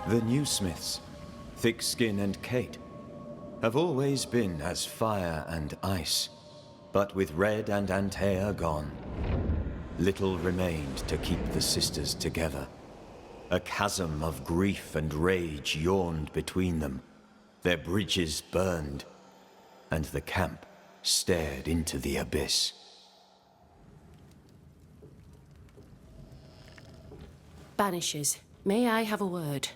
The new Smiths, Thickskin and Kate, have always been as fire and ice. But with Red and Antea gone, little remained to keep the sisters together. A chasm of grief and rage yawned between them. Their bridges burned, and the camp stared into the abyss. Banishers, may I have a word?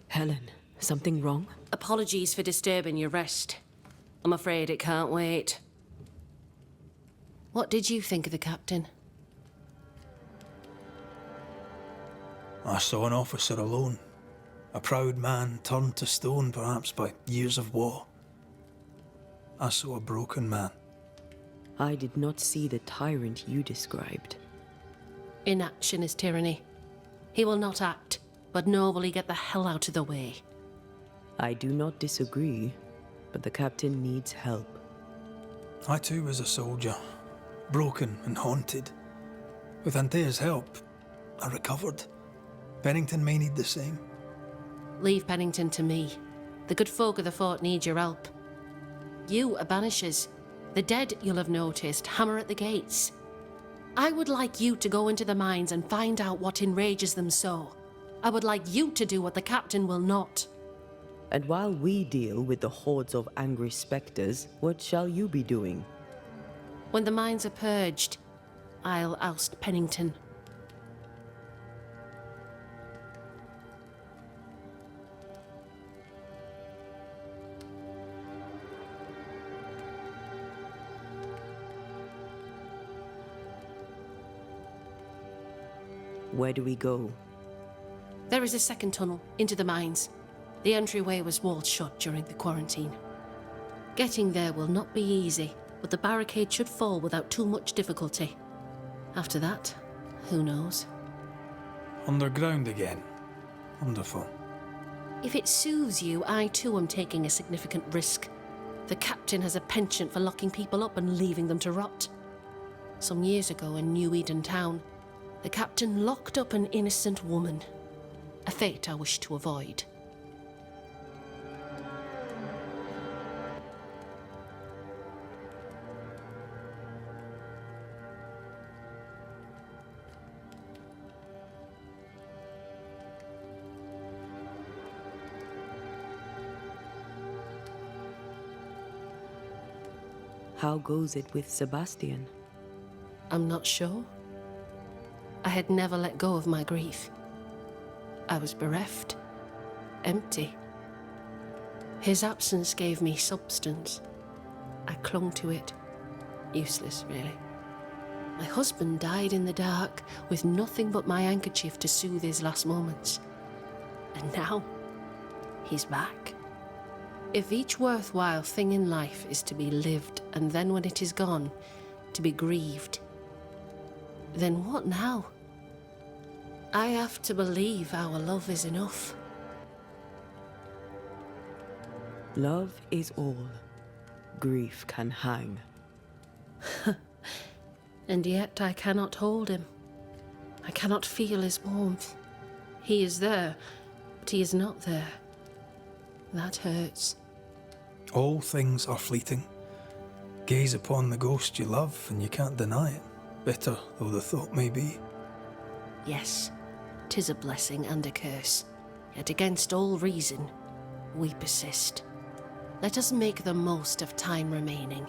Helen, something wrong? Apologies for disturbing your rest. I'm afraid it can't wait. What did you think of the captain? I saw an officer alone. A proud man turned to stone, perhaps by years of war. I saw a broken man. I did not see the tyrant you described. Inaction is tyranny. He will not act, but nor will he get the hell out of the way. I do not disagree, but the captain needs help. I too was a soldier, broken and haunted. With Antea's help, I recovered. Pennington may need the same. Leave Pennington to me. The good folk of the fort need your help. You are Banishers. The dead, you'll have noticed, hammer at the gates. I would like you to go into the mines and find out what enrages them so. I would like you to do what the captain will not. And while we deal with the hordes of angry spectres, what shall you be doing? When the mines are purged, I'll oust Pennington. Where do we go? There is a second tunnel into the mines. The entryway was walled shut during the quarantine. Getting there will not be easy, but the barricade should fall without too much difficulty. After that, who knows? Underground again. Wonderful. If it soothes you, I too am taking a significant risk. The captain has a penchant for locking people up and leaving them to rot. Some years ago in New Eden Town, the captain locked up an innocent woman. A fate I wish to avoid. How goes it with Sebastian? I'm not sure. I had never let go of my grief. I was bereft, empty. His absence gave me substance. I clung to it. Useless, really. My husband died in the dark with nothing but my handkerchief to soothe his last moments. And now, he's back. If each worthwhile thing in life is to be lived, and then when it is gone, to be grieved, then what now? I have to believe our love is enough. Love is all. Grief can hang. And yet I cannot hold him. I cannot feel his warmth. He is there, but he is not there. That hurts. All things are fleeting. Gaze upon the ghost you love and you can't deny it, bitter though the thought may be. Yes, 'tis a blessing and a curse. Yet against all reason, we persist. Let us make the most of time remaining.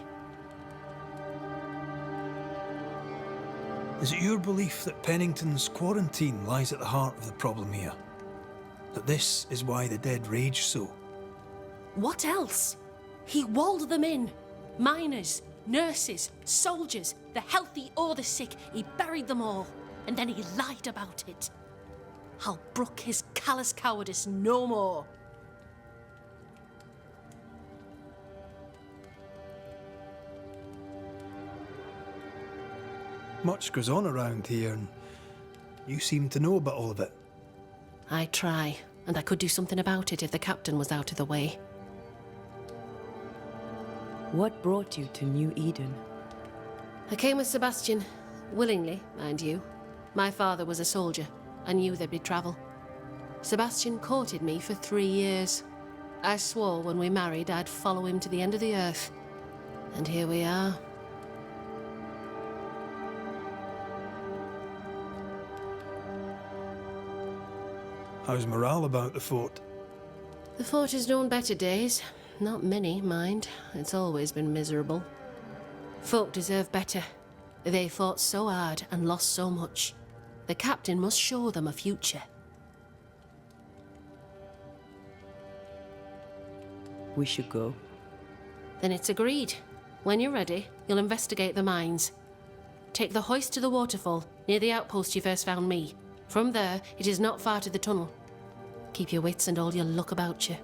Is it your belief that Pennington's quarantine lies at the heart of the problem here? That this is why the dead rage so? What else? He walled them in. Miners, nurses, soldiers, the healthy or the sick, he buried them all. And then he lied about it. I'll brook his callous cowardice no more. Much goes on around here, and you seem to know about all of it. I try, and I could do something about it if the captain was out of the way. What brought you to New Eden? I came with Sebastian, willingly, mind you. My father was a soldier. I knew there'd be travel. Sebastian courted me for 3 years. I swore when we married I'd follow him to the end of the earth. And here we are. How's morale about the fort? The fort has known better days. Not many, mind. It's always been miserable. Folk deserve better. They fought so hard and lost so much. The captain must show them a future. We should go. Then it's agreed. When you're ready, you'll investigate the mines. Take the hoist to the waterfall, near the outpost you first found me. From there, it is not far to the tunnel. Keep your wits and all your luck about you.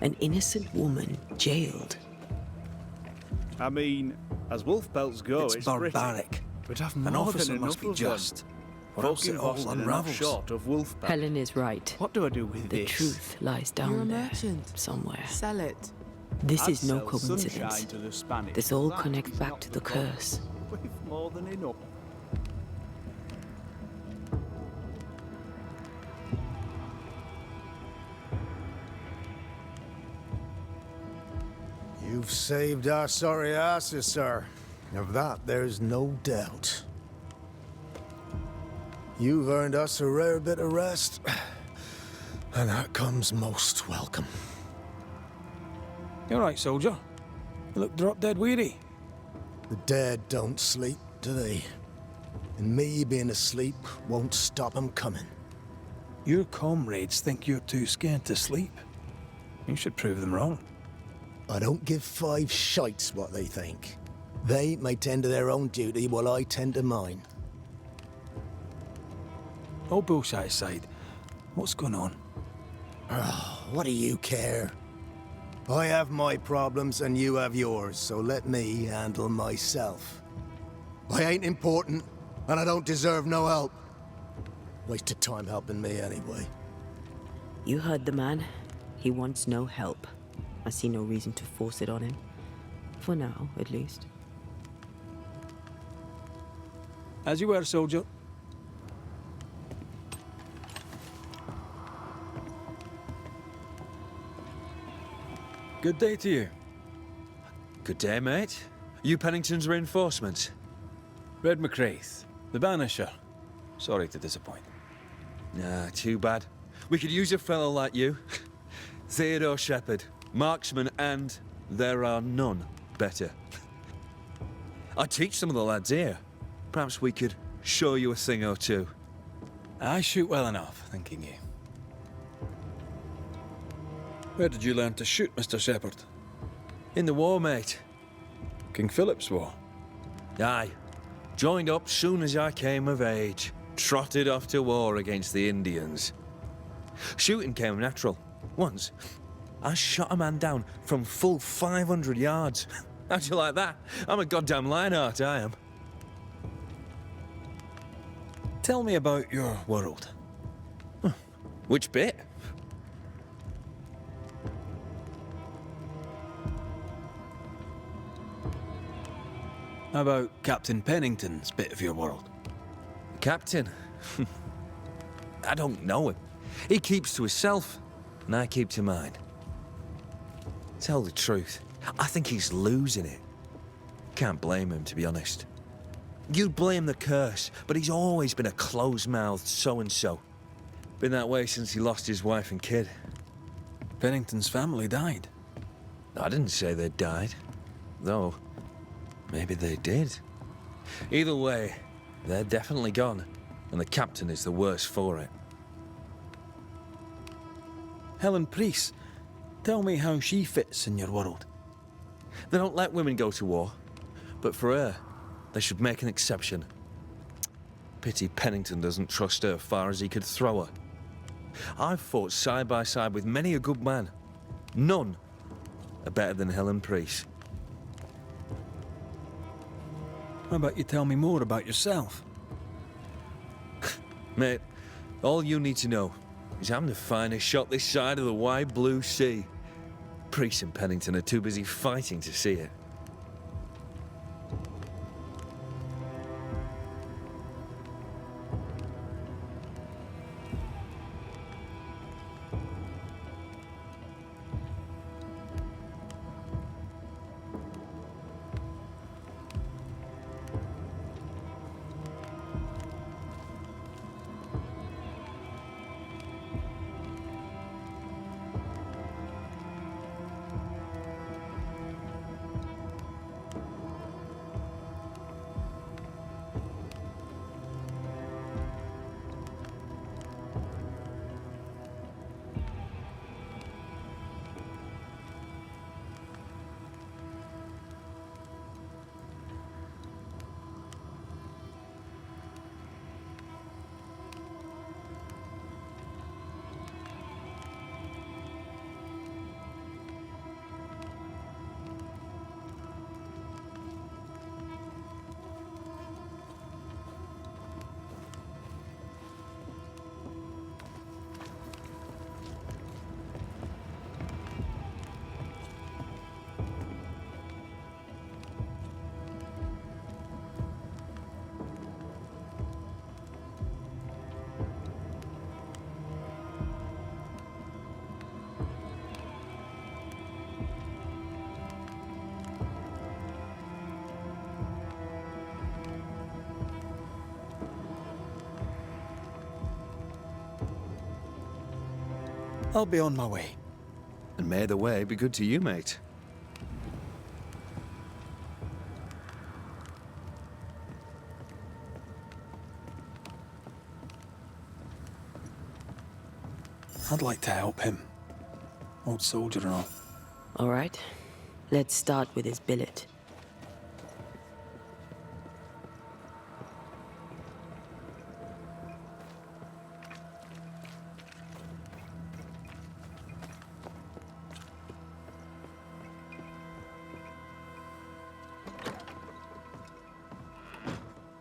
An innocent woman jailed. I mean, as wolf pelts go, It's barbaric. pretty. We'd have An more officer than must enough be of just, them. or Folk else it in all Boston are not unravels. short of wolf pelts. Helen is right. What do I do with The this? truth lies You're a down there, merchant. somewhere. Sell it. This I'd is no sell coincidence. sunshine to the Spanish. This all That connects is back not to the goal. curse. We've more than enough. You've saved our sorry asses, sir. Of that, there's no doubt. You've earned us a rare bit of rest, and that comes most welcome. You all right, soldier? You look drop dead weary. The dead don't sleep, do they? And me being asleep won't stop 'em coming. Your comrades think you're too scared to sleep. You should prove them wrong. I don't give 5 shites what they think. They may tend to their own duty while I tend to mine. All bullshit aside, what's going on? What do you care? I have my problems and you have yours, so let me handle myself. I ain't important, and I don't deserve no help. Wasted time helping me anyway. You heard the man. He wants no help. I see no reason to force it on him. For now, at least. As you were, soldier. Good day to you. Good day, mate. You Pennington's reinforcements? Red McCraith, the Banisher. Sorry to disappoint. Nah, too bad. We could use a fellow like you. Theodore Shepherd, marksman, and there are none better. I teach some of the lads here. Perhaps we could show you a thing or two. I shoot well enough, thinking you. Where did you learn to shoot, Mr. Shepherd? In the war, mate. King Philip's War. Aye. Joined up soon as I came of age. Trotted off to war against the Indians. Shooting came natural. Once, I shot a man down from full 500 yards. How'd you like that? I'm a goddamn Lionheart, I am. Tell me about your world. Which bit? How about Captain Pennington's bit of your world? Captain? I don't know him. He keeps to himself, and I keep to mine. Tell the truth, I think he's losing it. Can't blame him, to be honest. You'd blame the curse, but he's always been a close-mouthed so-and-so. Been that way since he lost his wife and kid. Pennington's family died. I didn't say they died, though maybe they did. Either way, they're definitely gone, and the captain is the worse for it. Helen Priest, tell me how she fits in your world. They don't let women go to war, but for her, they should make an exception. Pity Pennington doesn't trust her far as he could throw her. I've fought side by side with many a good man. None are better than Helen Priest. How about you tell me more about yourself? Mate, all you need to know is I'm the finest shot this side of the wide blue sea. Priest and Pennington are too busy fighting to see it. I'll be on my way. And may the way be good to you, mate. I'd like to help him. Old soldier and all. All right. Let's start with his billet.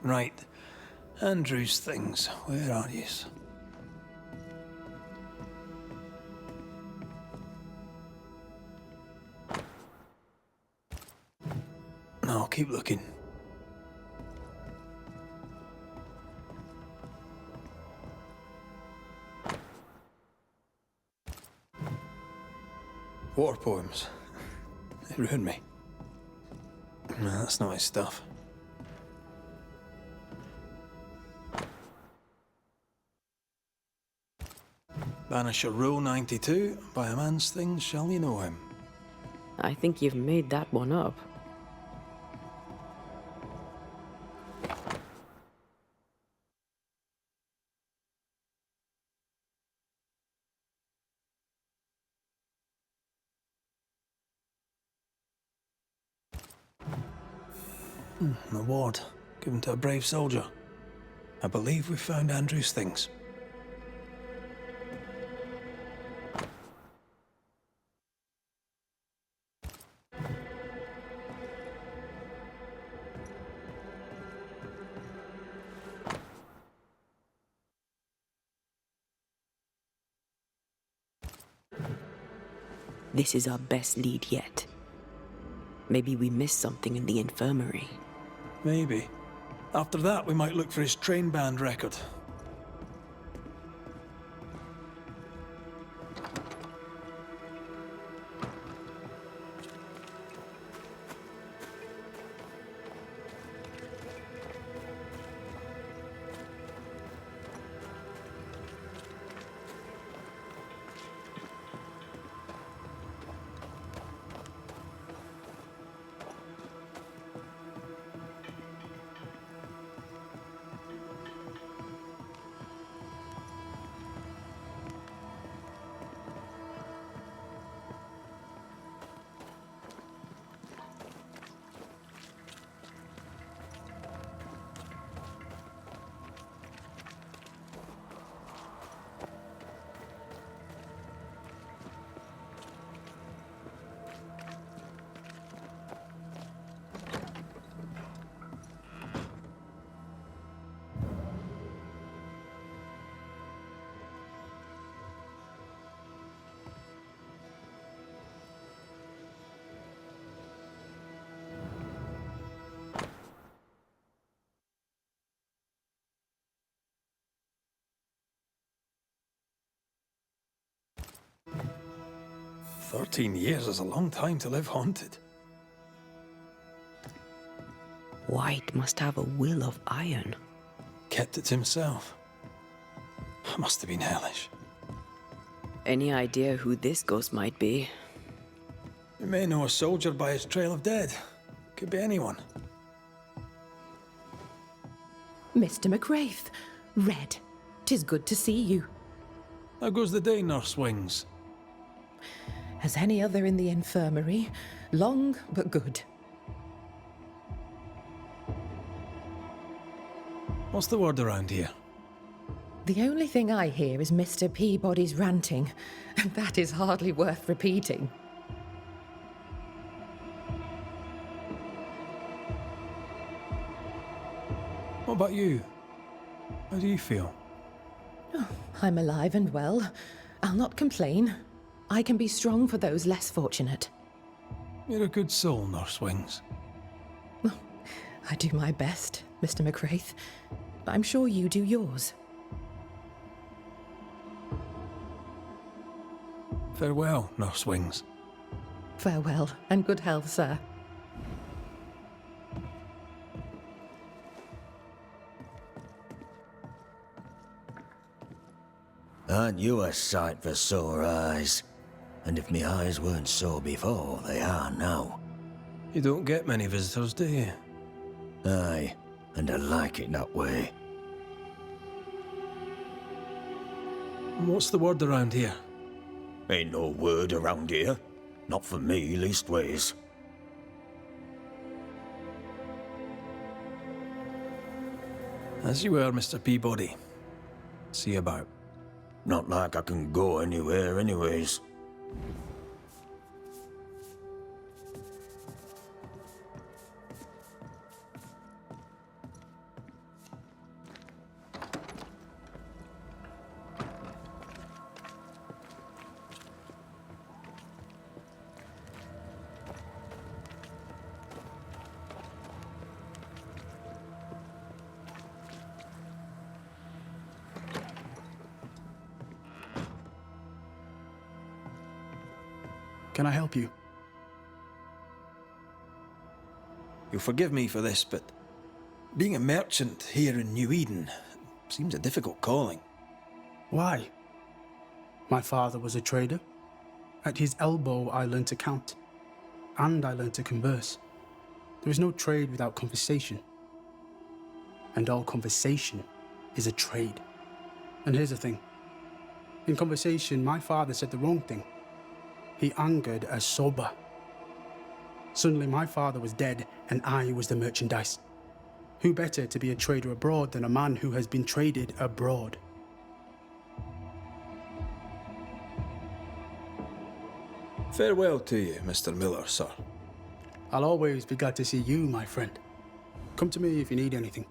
Right. Andrew's things. Where are yous? No, keep looking. War poems. They ruined me. No, that's not his stuff. Banisher Rule 92, by a man's things shall you know him. I think you've made that one up. An award given to a brave soldier. I believe we've found Andrew's things. This is our best lead yet. Maybe we missed something in the infirmary. Maybe. After that, we might look for his train band record. 13 years is a long time to live haunted. White must have a will of iron. Kept it himself. Must have been hellish. Any idea who this ghost might be? We may know a soldier by his trail of dead. Could be anyone. Mr. McWraith, Red, 'tis good to see you. How goes the day, Nurse Wings? As any other in the infirmary, long but good. What's the word around here? The only thing I hear is Mr. Peabody's ranting, and that is hardly worth repeating. What about you? How do you feel? I'm alive and well. I'll not complain. I can be strong for those less fortunate. You're a good soul, Nurse Wings. I do my best, Mr. McWraith. I'm sure you do yours. Farewell, Nurse Wings. Farewell, and good health, sir. Aren't you a sight for sore eyes? And if me eyes weren't sore before, they are now. You don't get many visitors, do you? Aye, and I like it that way. What's the word around here? Ain't no word around here. Not for me, leastways. As you were, Mr. Peabody. See you about. Not like I can go anywhere anyways. Can I help you? You'll forgive me for this, but being a merchant here in New Eden seems a difficult calling. Why? My father was a trader. At his elbow, I learned to count. And I learned to converse. There is no trade without conversation. And all conversation is a trade. And here's the thing. In conversation, my father said the wrong thing. He angered a soba. Suddenly my father was dead and I was the merchandise. Who better to be a trader abroad than a man who has been traded abroad? Farewell to you, Mr. Miller, sir. I'll always be glad to see you, my friend. Come to me if you need anything.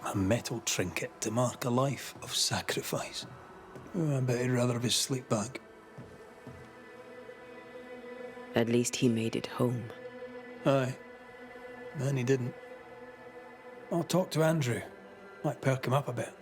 A metal trinket to mark a life of sacrifice. Oh, I bet he'd rather have his sleep bag. At least he made it home. Aye. Then he didn't. I'll talk to Andrew. Might perk him up a bit.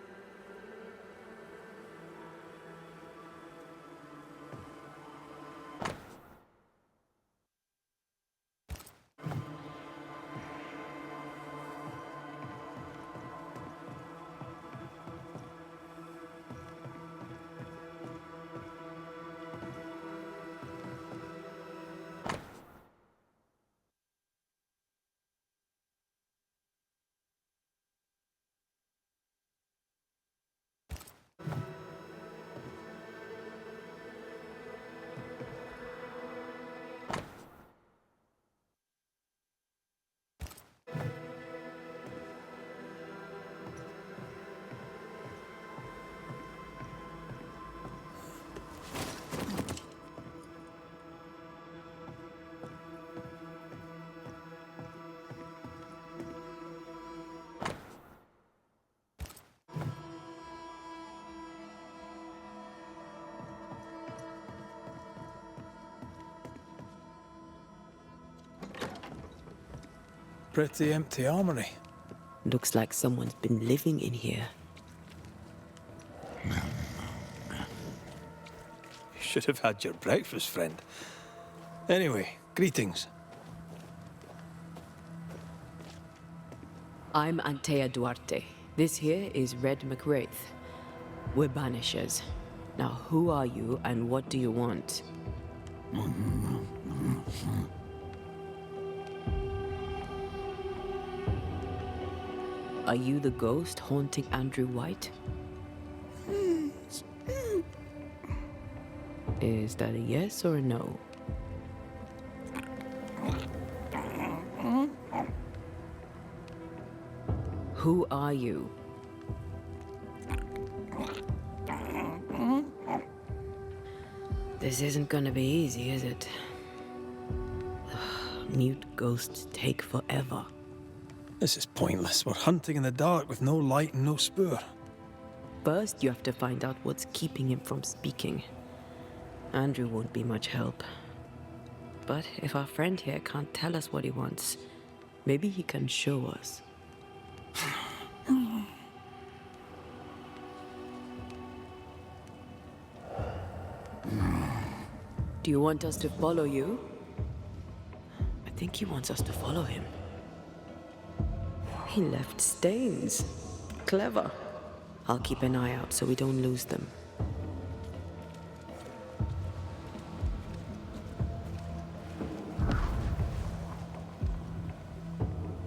Pretty empty armory. Looks like someone's been living in here. You should have had your breakfast, friend. Anyway, greetings. I'm Antea Duarte. This here is Red McWraith. We're Banishers. Now, who are you and what do you want? Are you the ghost haunting Andrew White? Is that a yes or a no? Who are you? This isn't gonna be easy, is it? Mute ghosts take forever. This is pointless. We're hunting in the dark with no light and no spoor. First, you have to find out what's keeping him from speaking. Andrew won't be much help. But if our friend here can't tell us what he wants, maybe he can show us. Do you want us to follow you? I think he wants us to follow him. He left stains. Clever. I'll keep an eye out so we don't lose them.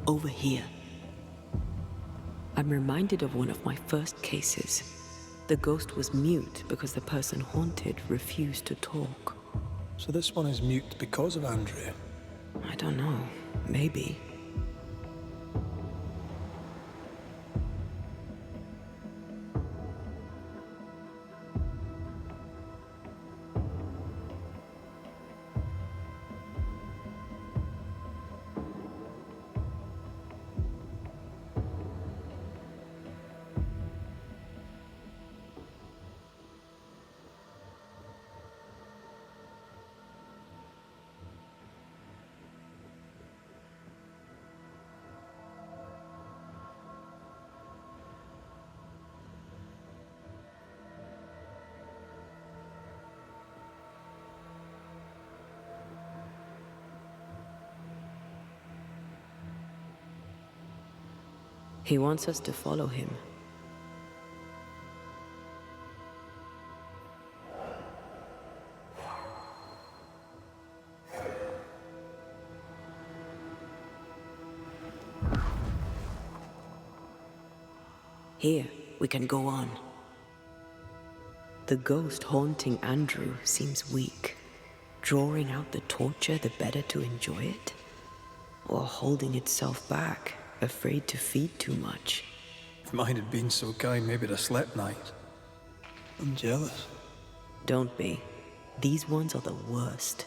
Over here. I'm reminded of one of my first cases. The ghost was mute because the person haunted refused to talk. So this one is mute because of Andrew? I don't know. Maybe. He wants us to follow him. Here, we can go on. The ghost haunting Andrew seems weak. Drawing out the torture the better to enjoy it? Or holding itself back, afraid to feed too much? If mine had been so kind, maybe I'd have slept night. I'm jealous. Don't be. These ones are the worst.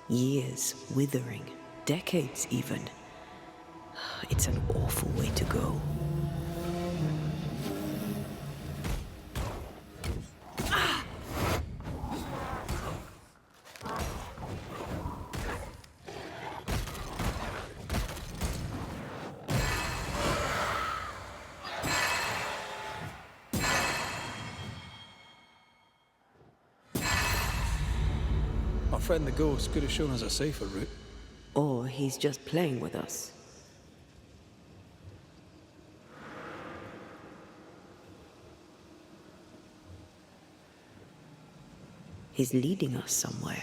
Years withering, decades even. It's an awful way to go. friend the ghost could have shown us a safer route. Or he's just playing with us. He's leading us somewhere.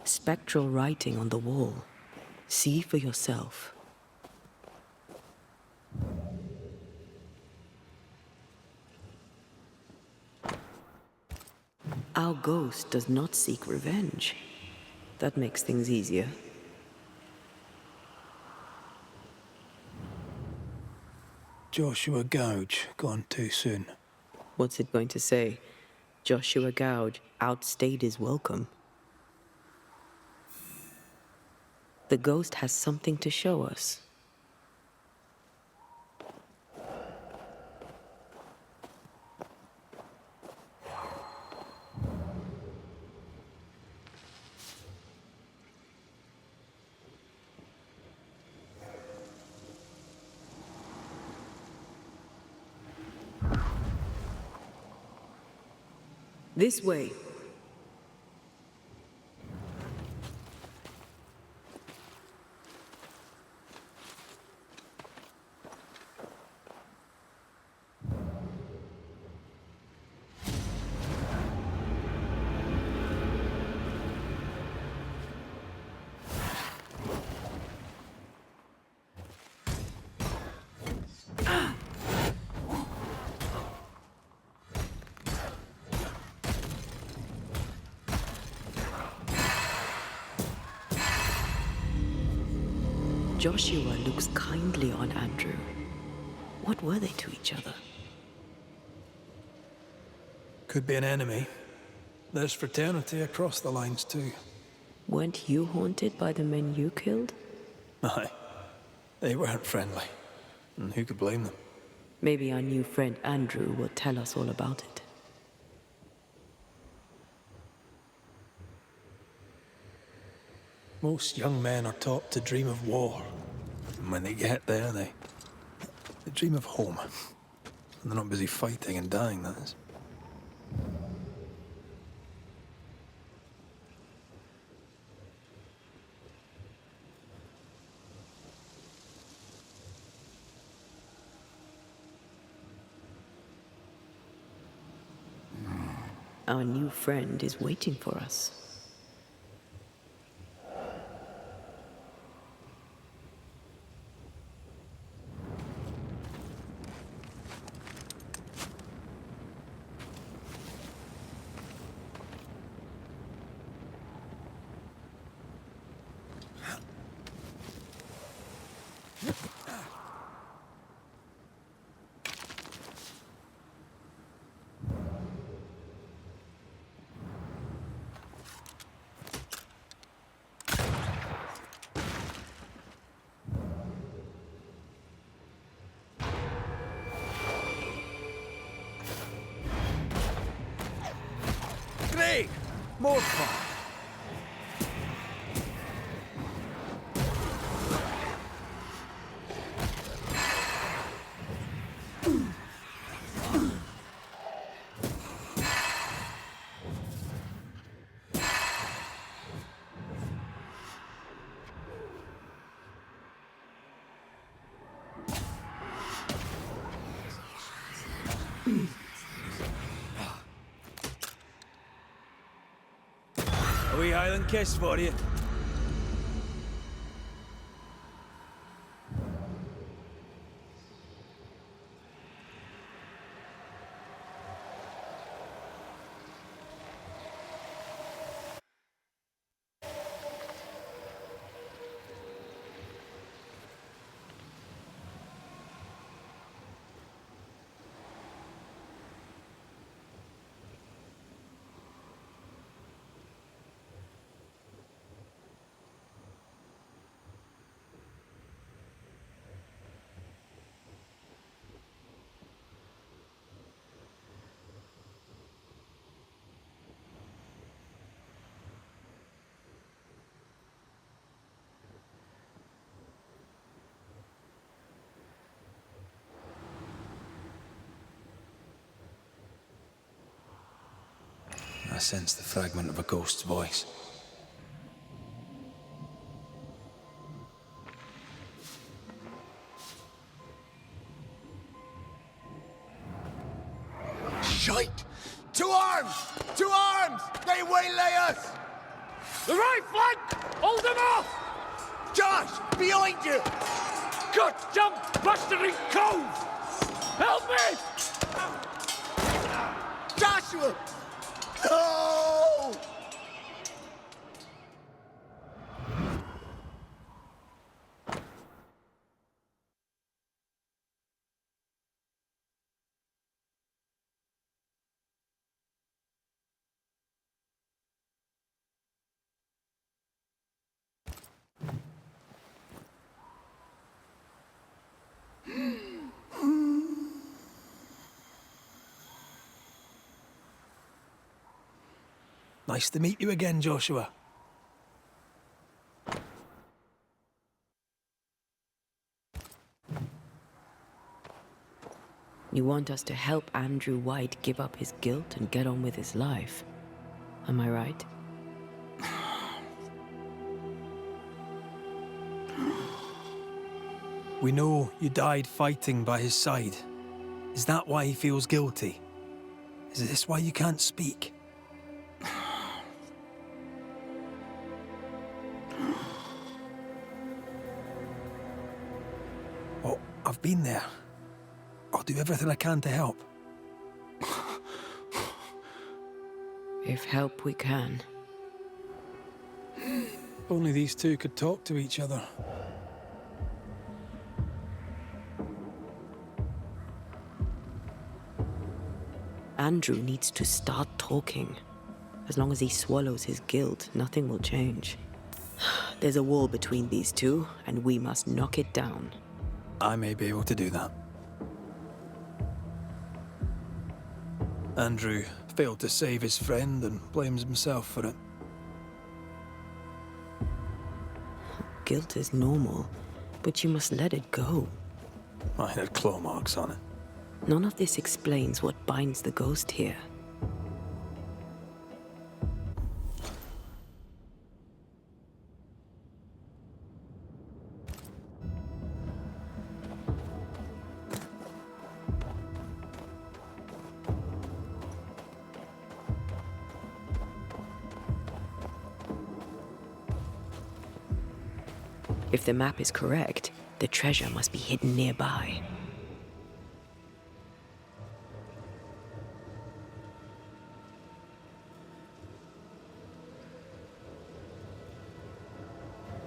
Spectral writing on the wall. See for yourself. Our ghost does not seek revenge. That makes things easier. Joshua Gouge, gone too soon. What's it going to say? Joshua Gouge outstayed his welcome. The ghost has something to show us. This way. Joshua looks kindly on Andrew. What were they to each other? Could be an enemy. There's fraternity across the lines too. Weren't you haunted by the men you killed? Aye. They weren't friendly. And who could blame them? Maybe our new friend Andrew will tell us all about it. Most young men are taught to dream of war. And when they get there, they dream of home. And they're not busy fighting and dying, that is. Our new friend is waiting for us. Great! More fun! A wee Highland kiss for you. I sense the fragment of a ghost's voice. Shite! To arms! To arms! They waylay us! The right flank! Hold them off! Josh! Behind you! Cut! Jump! Bustering cove! Help me! Joshua! No! Nice to meet you again, Joshua. You want us to help Andrew White give up his guilt and get on with his life. Am I right? We know you died fighting by his side. Is that why he feels guilty? Is this why you can't speak? Oh, I've been there. I'll do everything I can to help. If help we can. Only these two could talk to each other. Andrew needs to start talking. As long as he swallows his guilt, nothing will change. There's a wall between these two, and we must knock it down. I may be able to do that. Andrew failed to save his friend and blames himself for it. Guilt is normal, but you must let it go. I had claw marks on it. None of this explains what binds the ghost here. If the map is correct, the treasure must be hidden nearby.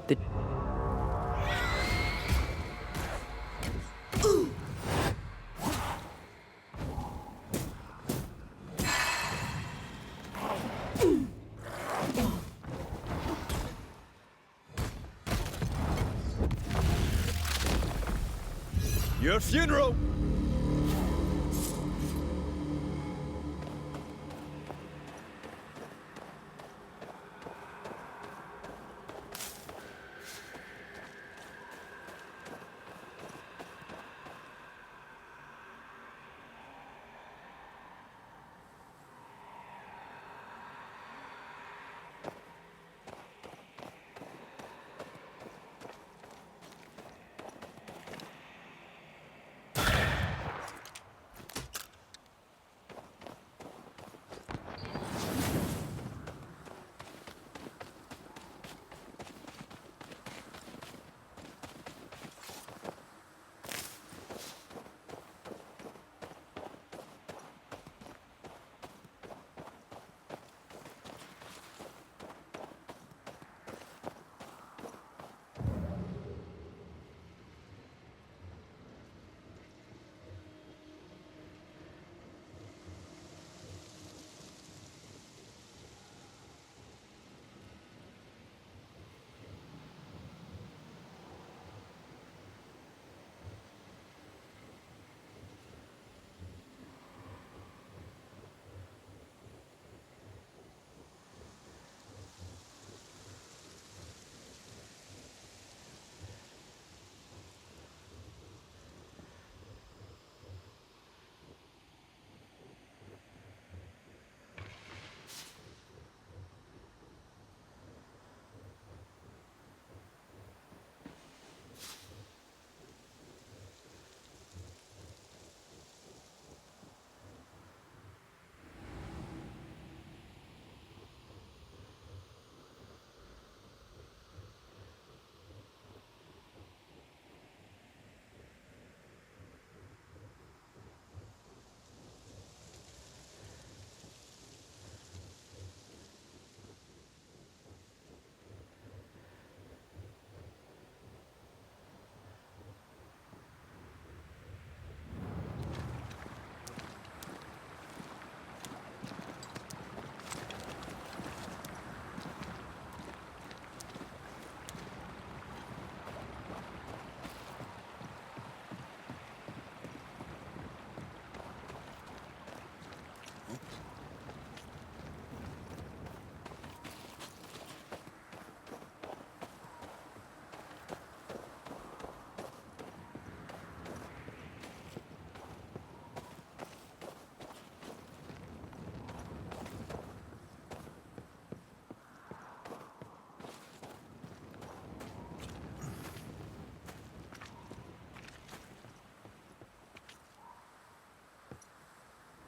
The... Your funeral!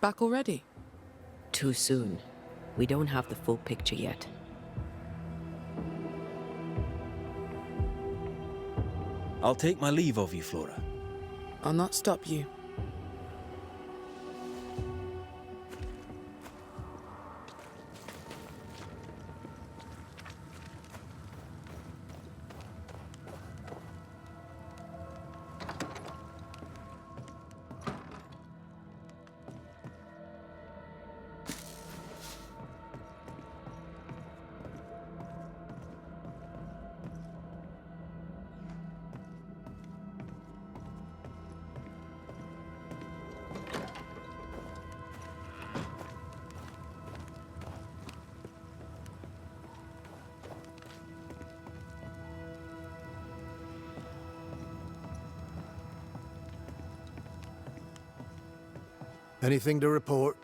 Back already? Too soon. We don't have the full picture yet. I'll take my leave of you, Flora. I'll not stop you. Anything to report?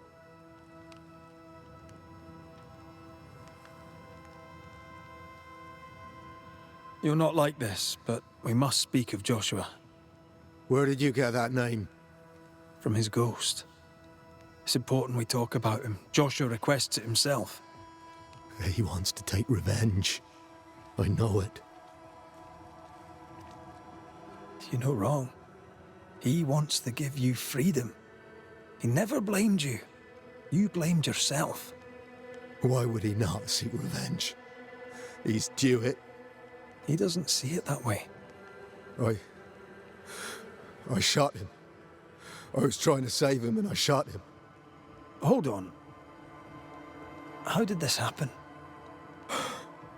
You're not like this, but we must speak of Joshua. Where did you get that name? From his ghost. It's important we talk about him. Joshua requests it himself. He wants to take revenge. I know it. You're not wrong. He wants to give you freedom. He never blamed you. You blamed yourself. Why would he not seek revenge? He's due it. He doesn't see it that way. I shot him. I was trying to save him and I shot him. Hold on. How did this happen?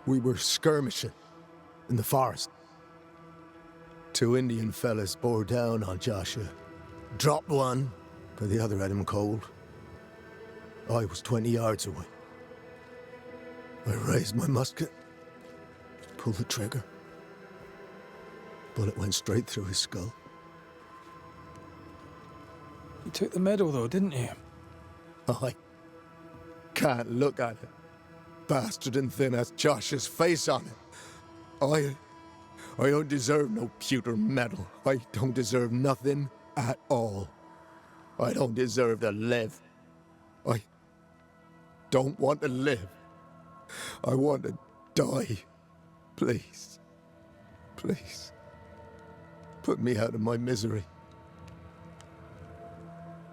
We were skirmishing in the forest. 2 Indian fellas bore down on Joshua. Dropped one, but the other had him cold. I was 20 yards away. I raised my musket, pulled the trigger. Bullet went straight through his skull. You took the medal though, didn't you? I can't look at it. Bastard and thin has Josh's face on it. I don't deserve no pewter medal. I don't deserve nothing at all. I don't deserve to live. I don't want to live. I want to die. Please. Please. Put me out of my misery.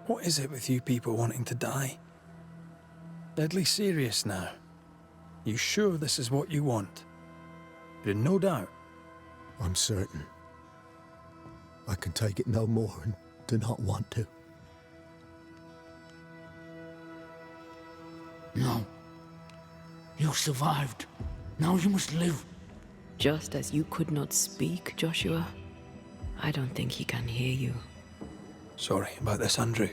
What is it with you people wanting to die? Deadly serious now. You sure this is what you want? You're in no doubt. I'm certain. I can take it no more and do not want to. No. You survived. Now you must live. Just as you could not speak, Joshua, I don't think he can hear you. Sorry about this, Andrew.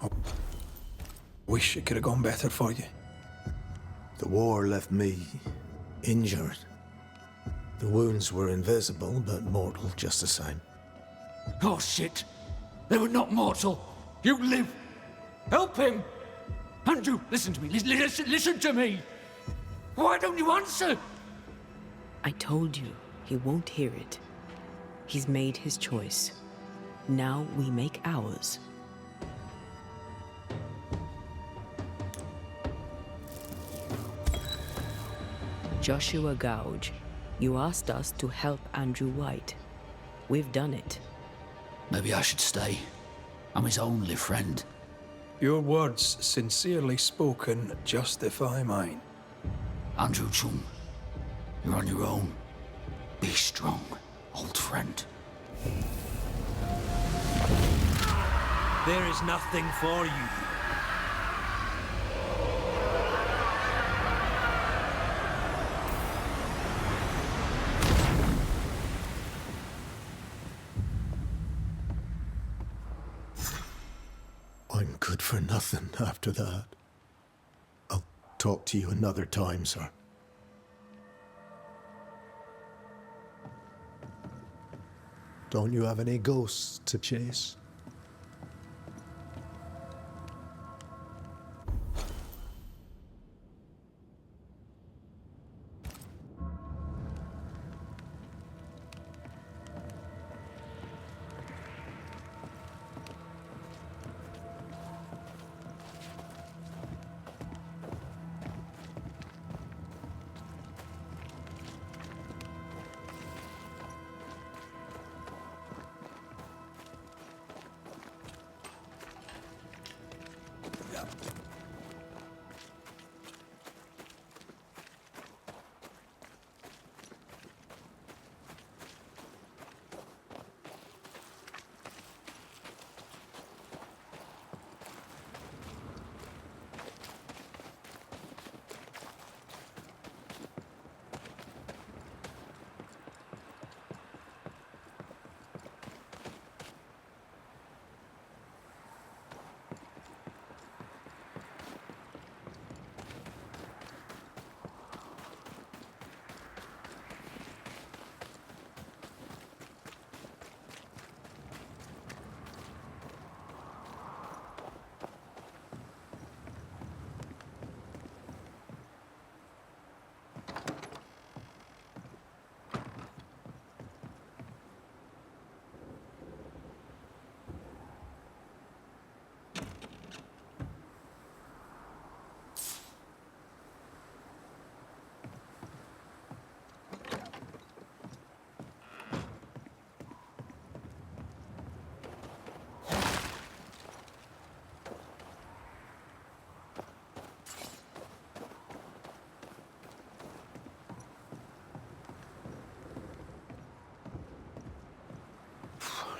I wish it could have gone better for you. The war left me injured. The wounds were invisible, but mortal just the same. Oh, shit. They were not mortal. You live. Help him. Andrew, listen to me. Listen to me. Why don't you answer? I told you, he won't hear it. He's made his choice. Now we make ours. Joshua Gouge, you asked us to help Andrew White. We've done it. Maybe I should stay. I'm his only friend. Your words, sincerely spoken, justify mine. Andrew Chung, you're on your own. Be strong, old friend. There is nothing for you. I'm good for nothing after that. I'll talk to you another time, sir. Don't you have any ghosts to chase?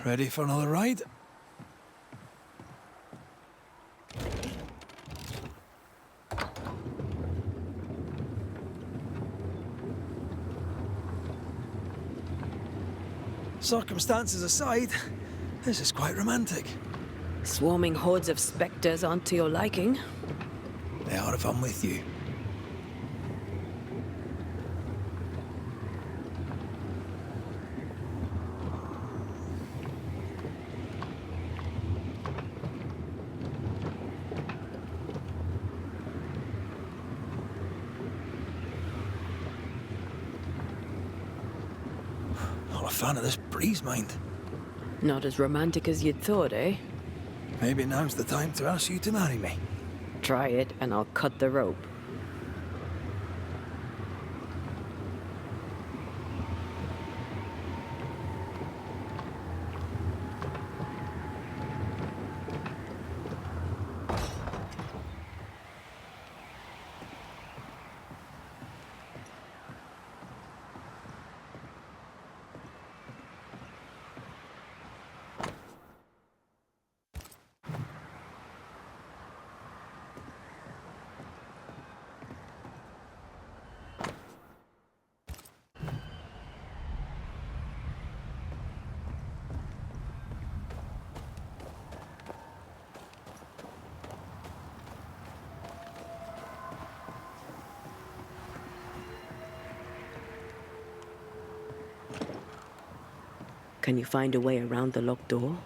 Ready for another ride? Circumstances aside, this is quite romantic. Swarming hordes of spectres aren't to your liking. They are if I'm with you. Not a fan of this breeze, mind. Not as romantic as you'd thought, eh? Maybe now's the time to ask you to marry me. Try it and I'll cut the rope. Can you find a way around the locked door?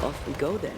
Off we go then.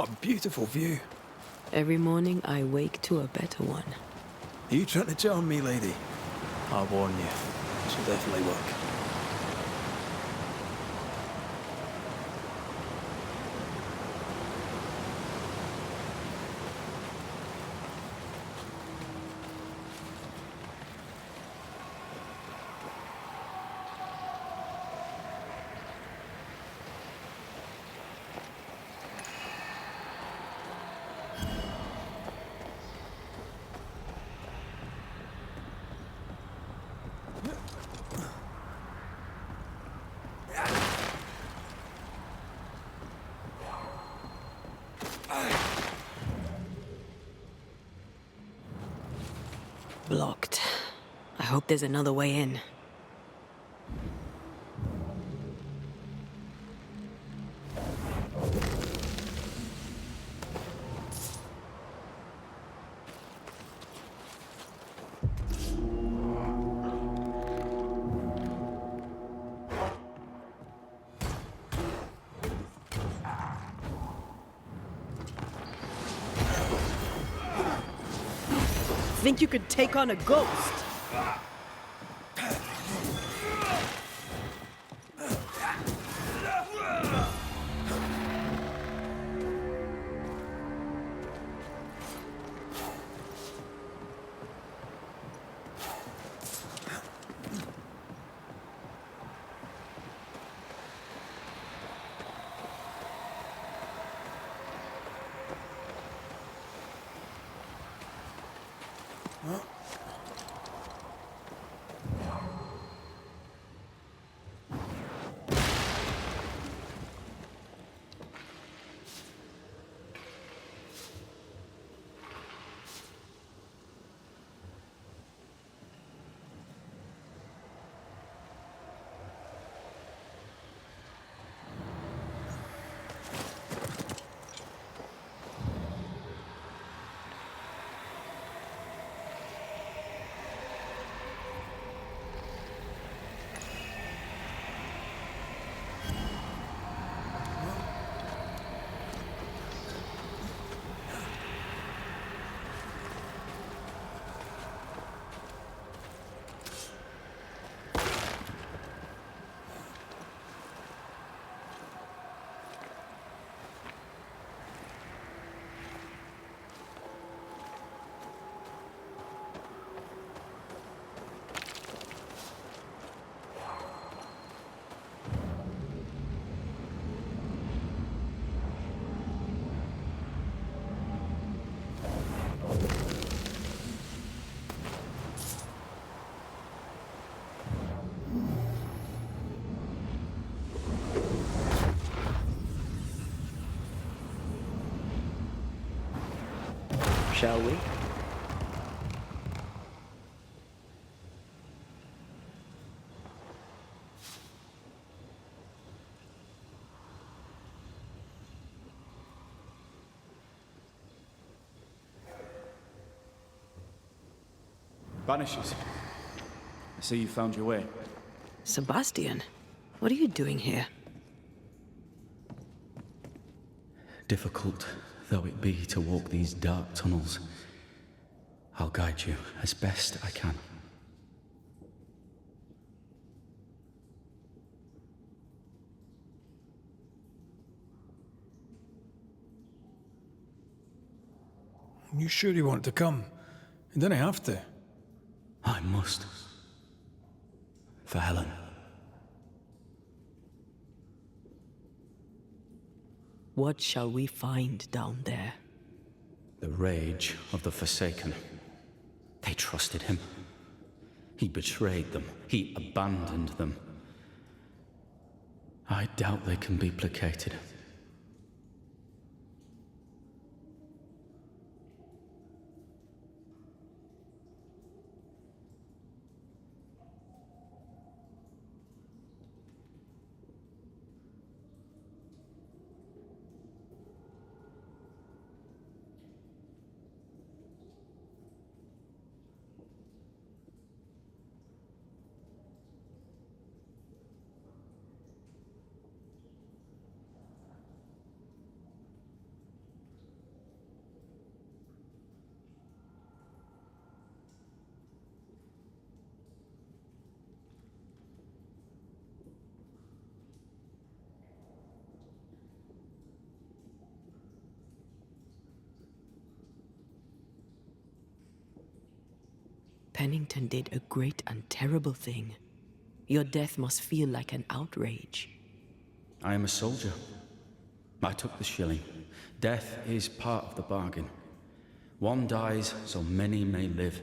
What a beautiful view. Every morning I wake to a better one. Are you trying to charm me, lady? I warn you, this will definitely work. Blocked. I hope there's another way in. Think you could take on a ghost? Shall we? Banishers. I see you found your way. Sebastian, what are you doing here? Difficult though it be to walk these dark tunnels, I'll guide you as best I can. You sure you want to come? You don't have to. I must. For Helen. What shall we find down there? The rage of the Forsaken. They trusted him. He betrayed them. He abandoned them. I doubt they can be placated. Pennington did a great and terrible thing. Your death must feel like an outrage. I am a soldier. I took the shilling. Death is part of the bargain. One dies so many may live.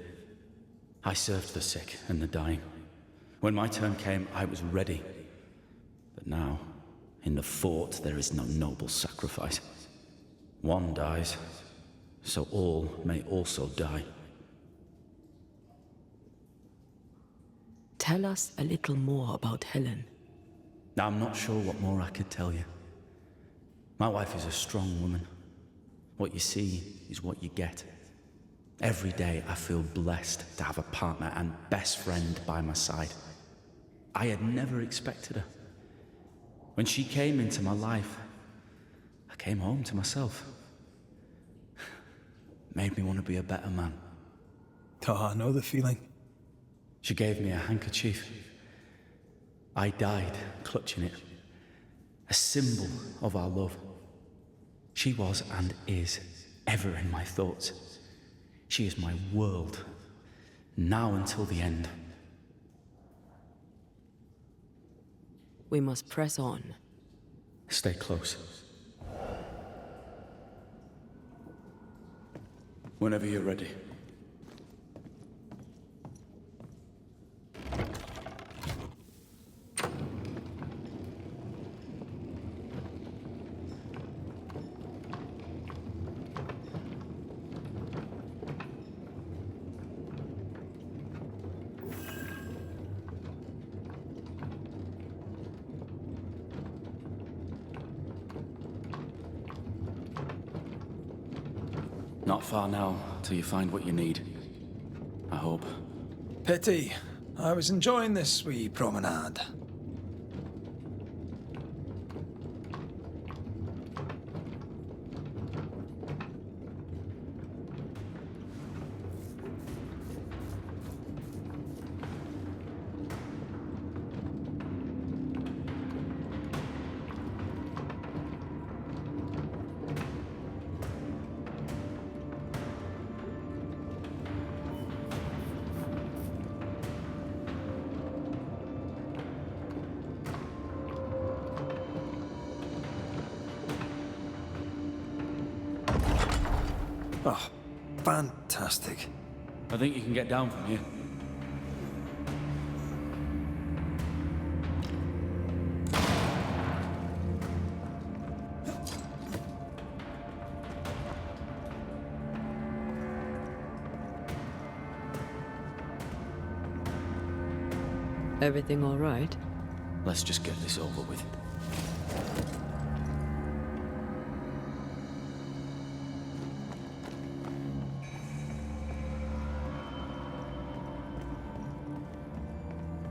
I served the sick and the dying. When my turn came, I was ready. But now, in the fort, there is no noble sacrifice. One dies, so all may also die. Tell us a little more about Helen. I'm not sure what more I could tell you. My wife is a strong woman. What you see is what you get. Every day I feel blessed to have a partner and best friend by my side. I had never expected her. When she came into my life, I came home to myself. Made me want to be a better man. Oh, I know the feeling. She gave me a handkerchief. I died clutching it. A symbol of our love. She was and is ever in my thoughts. She is my world, now until the end. We must press on. Stay close. Whenever you're ready. Not far now, till you find what you need. I hope. Pity. I was enjoying this wee promenade. Oh, fantastic. I think you can get down from here. Everything all right? Let's just get this over with.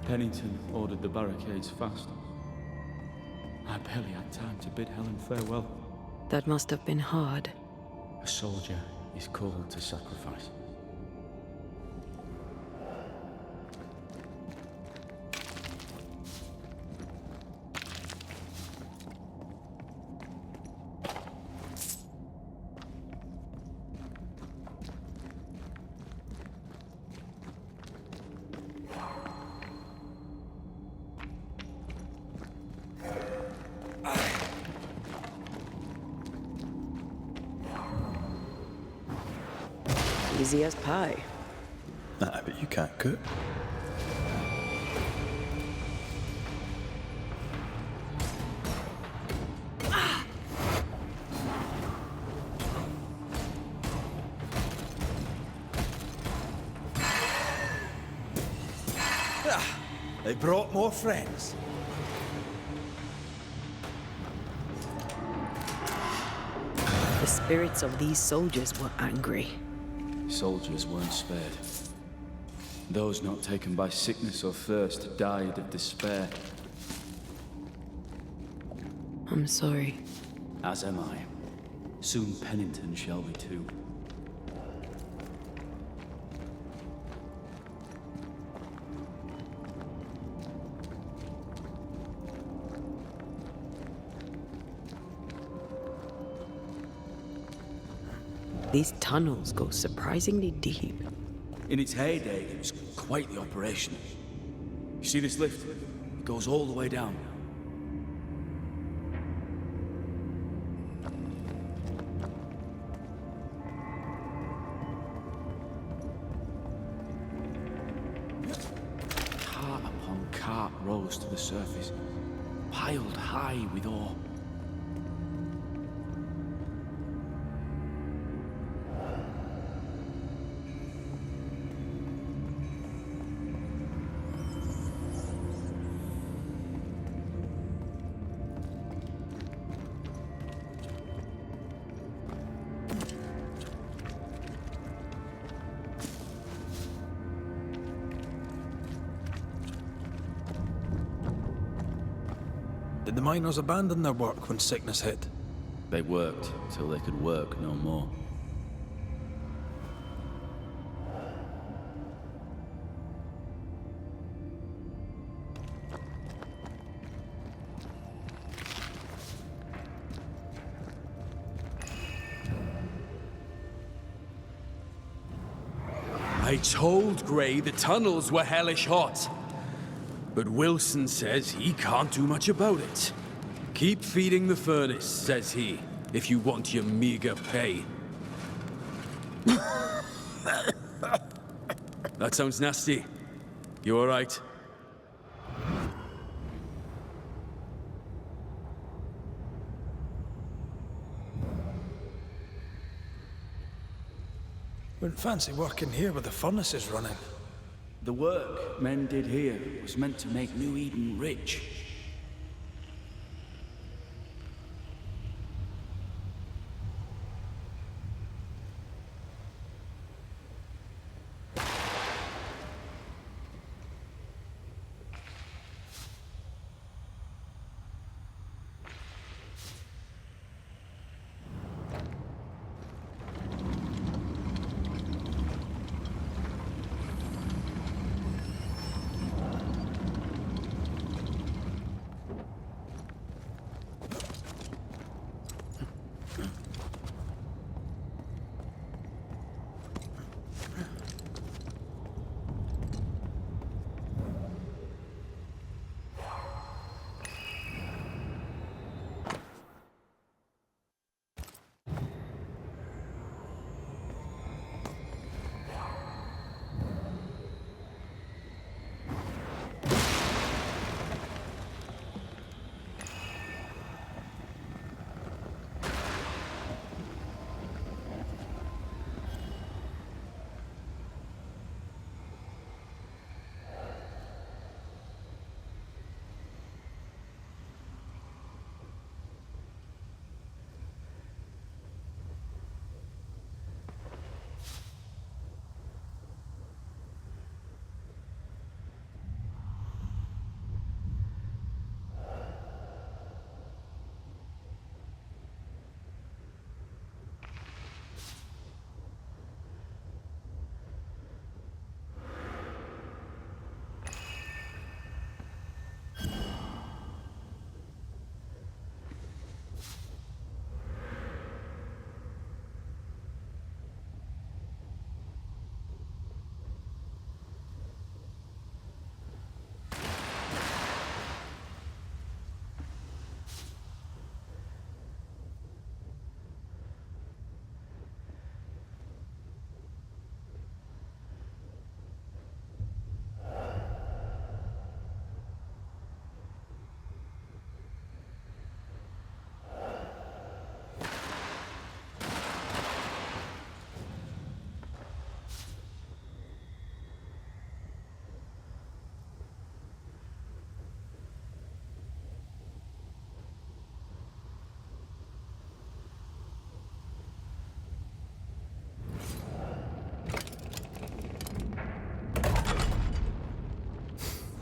Pennington ordered the barricades fast. I barely had time to bid Helen farewell. That must have been hard. A soldier is called to sacrifice. Easy as pie. Nah, but you can't cook. They brought more friends. The spirits of these soldiers were angry. Soldiers weren't spared. Those not taken by sickness or thirst died of despair. I'm sorry. As am I. Soon Pennington shall be too. These tunnels go surprisingly deep. In its heyday, it was quite the operation. You see this lift? It goes all the way down. Cart upon cart rose to the surface, piled high with ore. Did the miners abandon their work when sickness hit? They worked till they could work no more. I told Gray the tunnels were hellish hot. But Wilson says he can't do much about it. Keep feeding the furnace, says he, if you want your meager pay. That sounds nasty. You all right? Wouldn't fancy working here with the furnaces running. The work men did here was meant to make New Eden rich.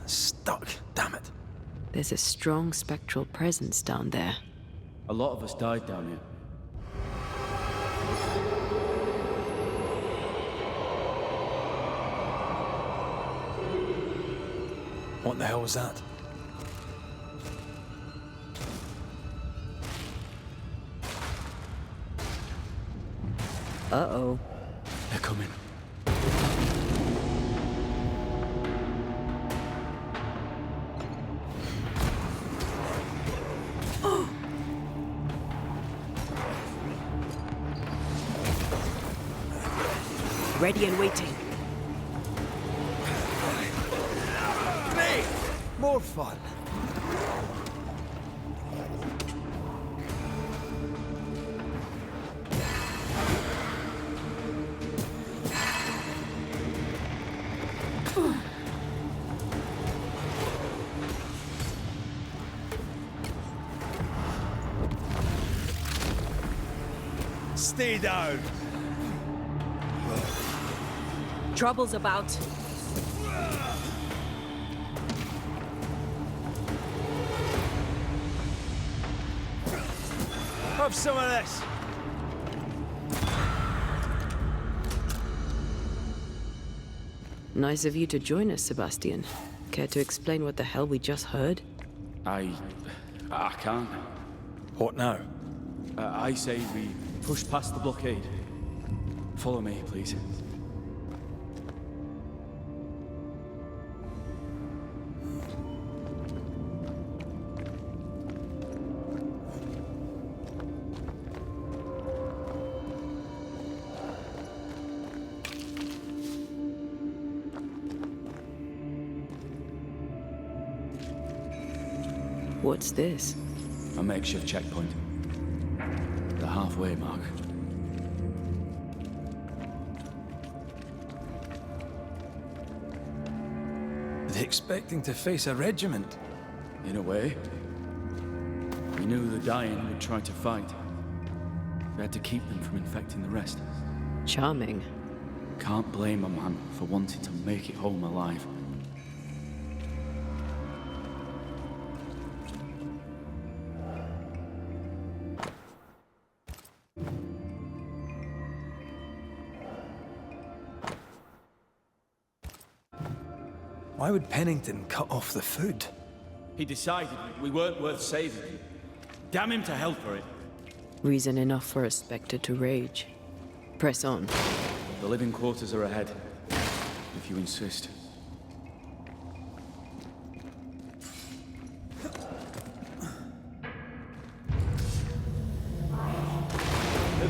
Stuck, damn it. There's a strong spectral presence down there. A lot of us died down here. What the hell was that? Uh-oh. They're coming. Ready and waiting. Me! More fun. Stay down. Trouble's about. Have some of this. Nice of you to join us, Sebastian. Care to explain what the hell we just heard? I can't. What now? I say we push past the blockade. Follow me, please. What's this? A makeshift checkpoint. The halfway mark. Are they expecting to face a regiment? In a way. We knew the dying would try to fight. We had to keep them from infecting the rest. Charming. Can't blame a man for wanting to make it home alive. Why would Pennington cut off the food? He decided we weren't worth saving. Damn him to hell for it. Reason enough for a Spectre to rage. Press on. The living quarters are ahead, if you insist.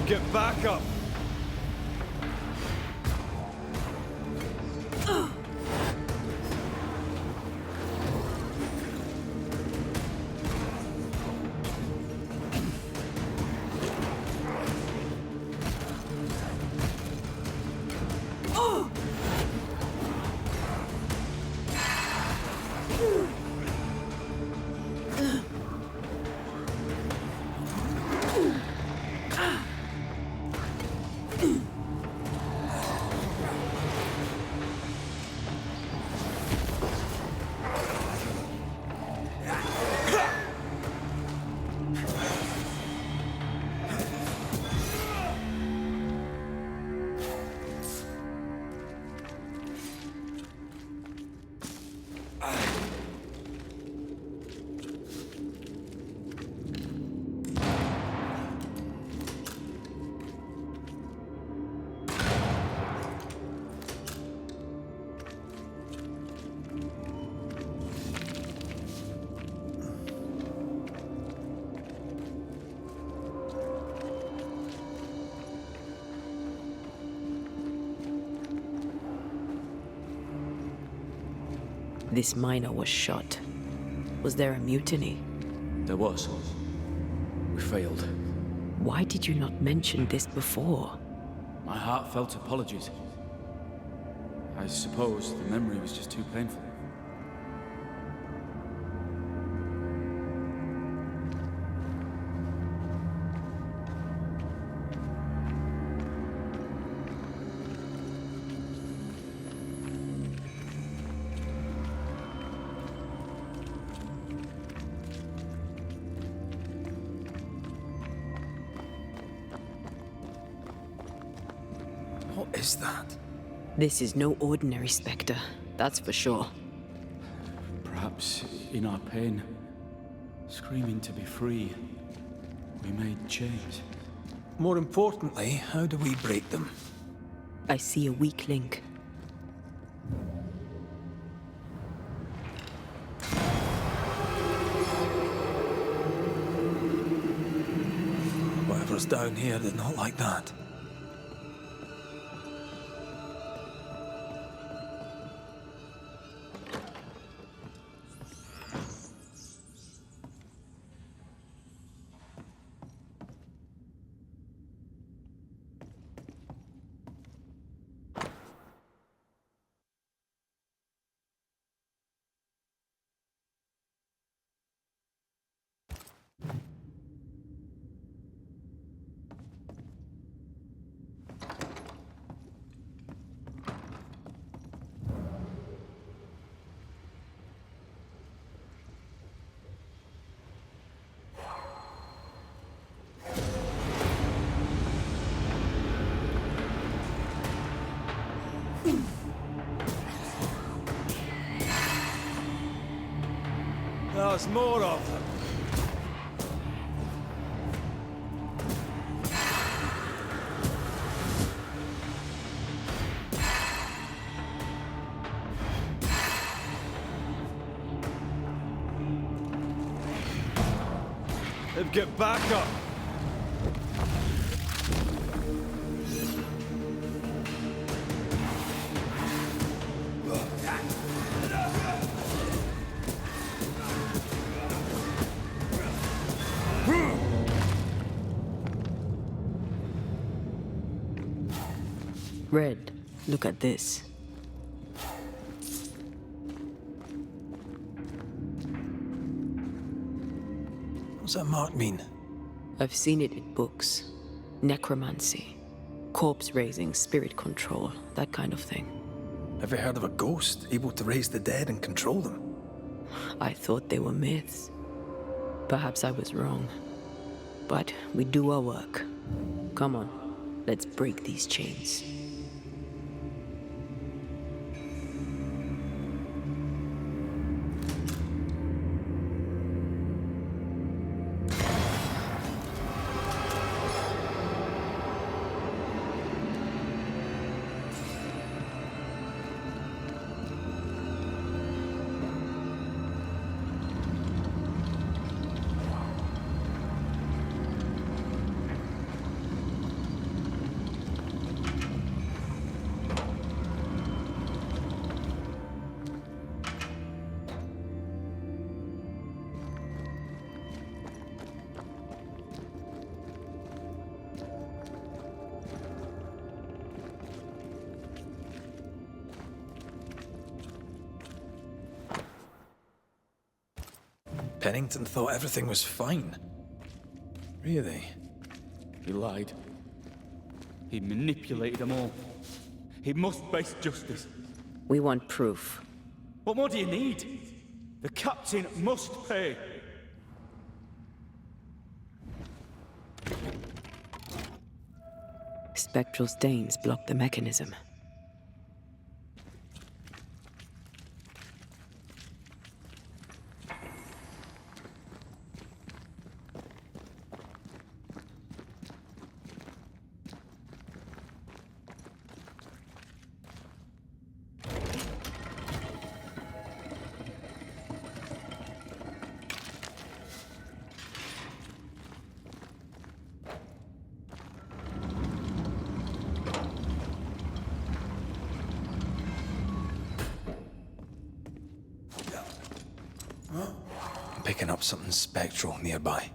Get back up! This miner was shot. Was there a mutiny? There was. We failed. Why did you not mention this before? My heartfelt apologies. I suppose the memory was just too painful. What is that? This is no ordinary Spectre, that's for sure. Perhaps in our pain, screaming to be free, we made chains. More importantly, how do we break them? I see a weak link. Whatever's down here did not like that. There's more of them. Get back up! Red, look at this. What's that mark mean? I've seen it in books. Necromancy. Corpse raising, spirit control, that kind of thing. Ever heard of a ghost able to raise the dead and control them? I thought they were myths. Perhaps I was wrong. But we do our work. Come on, let's break these chains. Pennington thought everything was fine. Really? He lied. He manipulated them all. He must face justice. We want proof. What more do you need? The captain must pay. Spectral stains block the mechanism. I'm picking up something spectral nearby.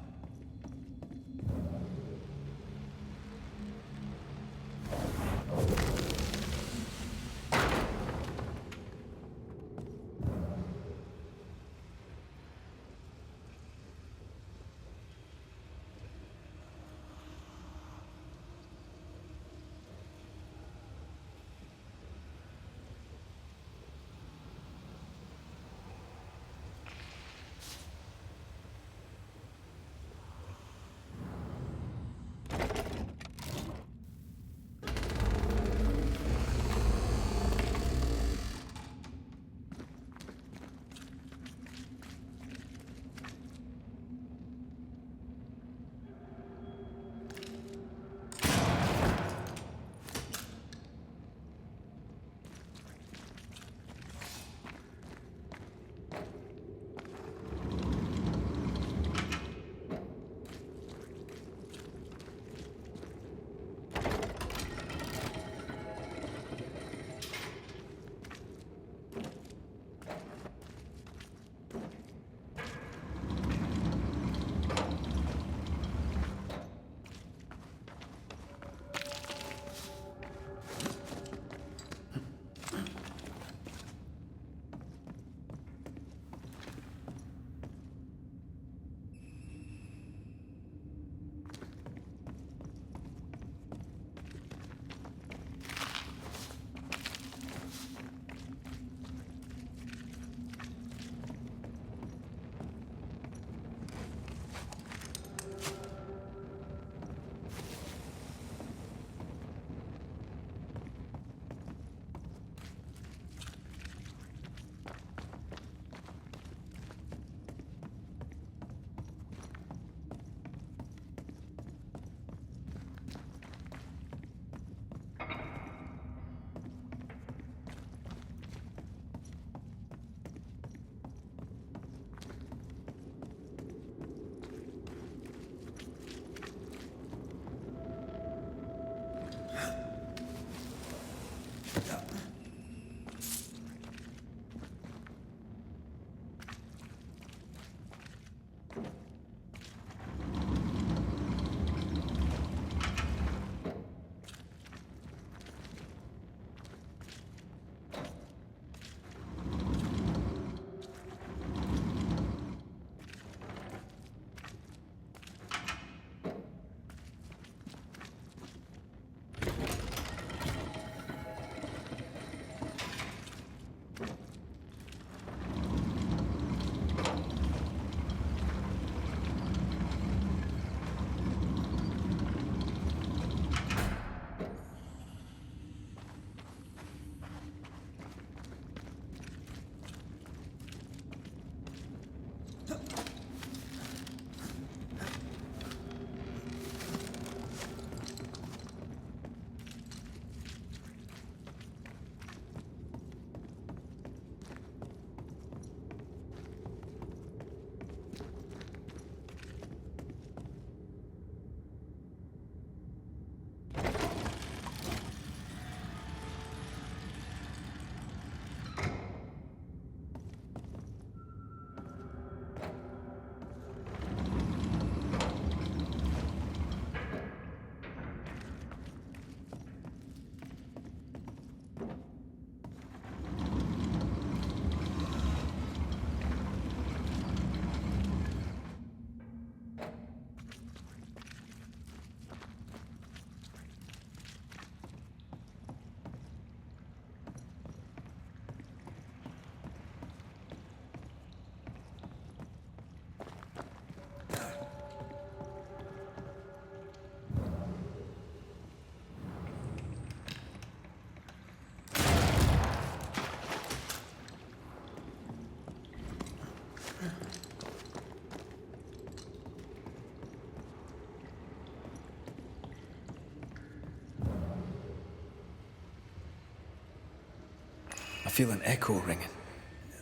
feel an echo ringing,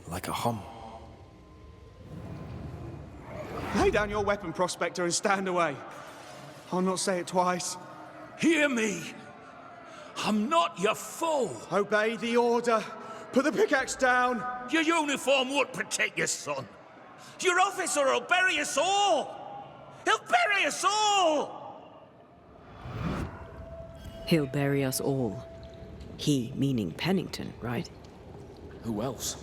like a hum. Lay down your weapon, Prospector, and stand away. I'll not say it twice. Hear me! I'm not your foe! Obey the order. Put the pickaxe down. Your uniform won't protect your son. Your officer will bury us all! He'll bury us all! He'll bury us all. He meaning Pennington, right? Who else?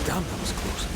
Damn, that was close.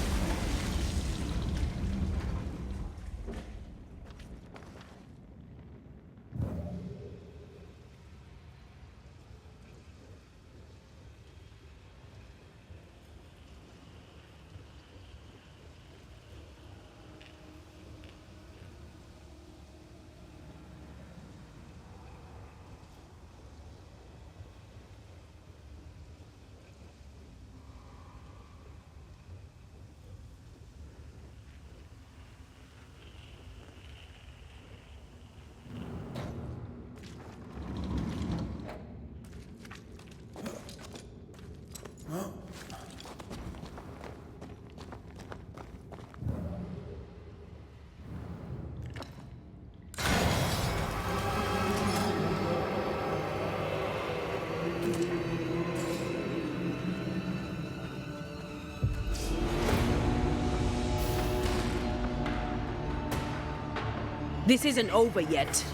This isn't over yet.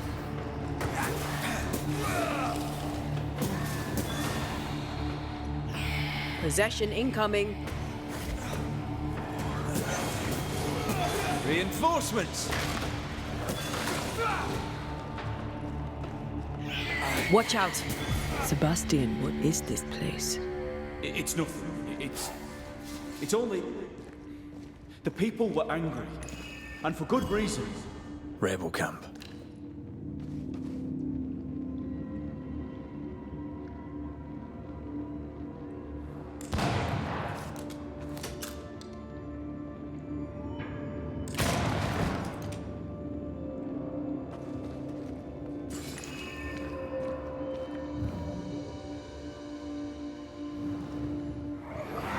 Possession incoming. Reinforcements! Watch out! Sebastian, what is this place? It's nothing. It's only... The people were angry. And for good reason. Rebel camp.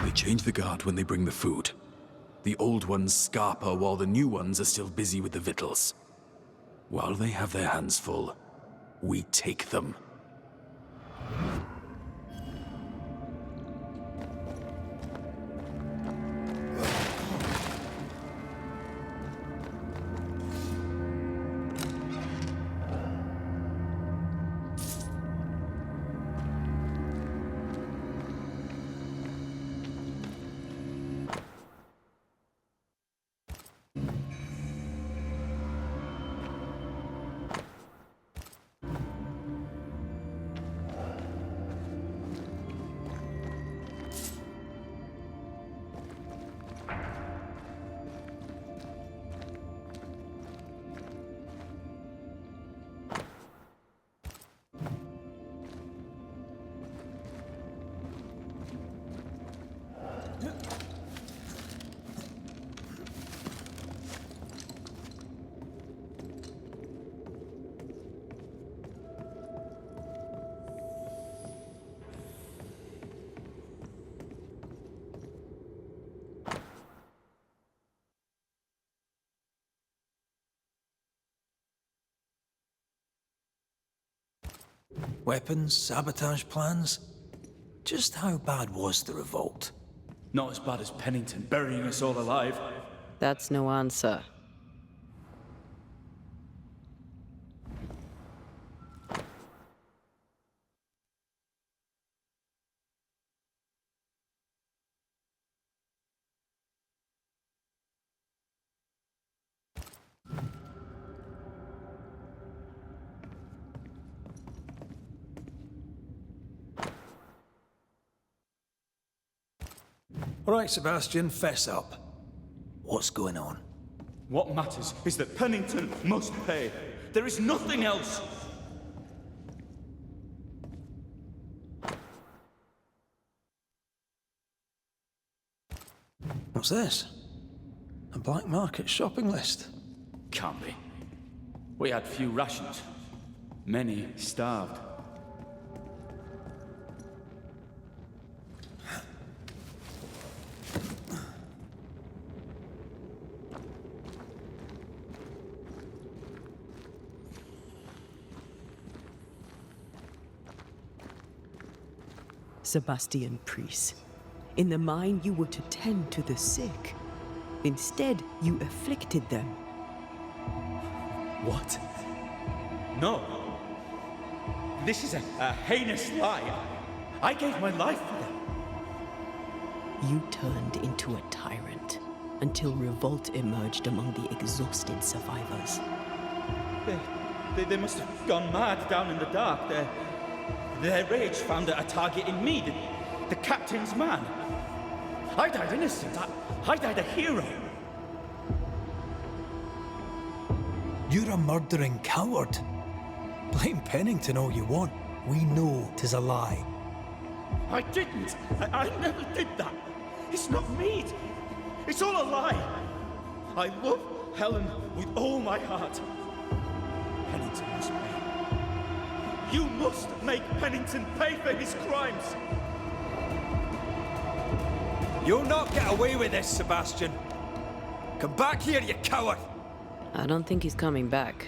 They change the guard when they bring the food. The old ones scarper while the new ones are still busy with the victuals. While they have their hands full, we take them. Weapons, sabotage plans? Just how bad was the revolt? Not as bad as Pennington burying us all alive. That's no answer. All right, Sebastian, fess up. What's going on? What matters is that Pennington must pay. There is nothing else. What's this? A black market shopping list? Can't be. We had few rations. Many starved. Sebastian Priest. In the mine, you were to tend to the sick. Instead, you afflicted them. What? No. This is a heinous lie. I gave my life for them. You turned into a tyrant until revolt emerged among the exhausted survivors. They must have gone mad down in the dark. Their rage found a target in me, the captain's man. I died innocent. I died a hero. You're a murdering coward. Blame Pennington all you want. We know 'tis a lie. I didn't. I never did that. It's not me. It's all a lie. I love Helen with all my heart. Pennington must pay. You must make Pennington pay for his crimes. You'll not get away with this, Sebastian. Come back here, you coward! I don't think he's coming back.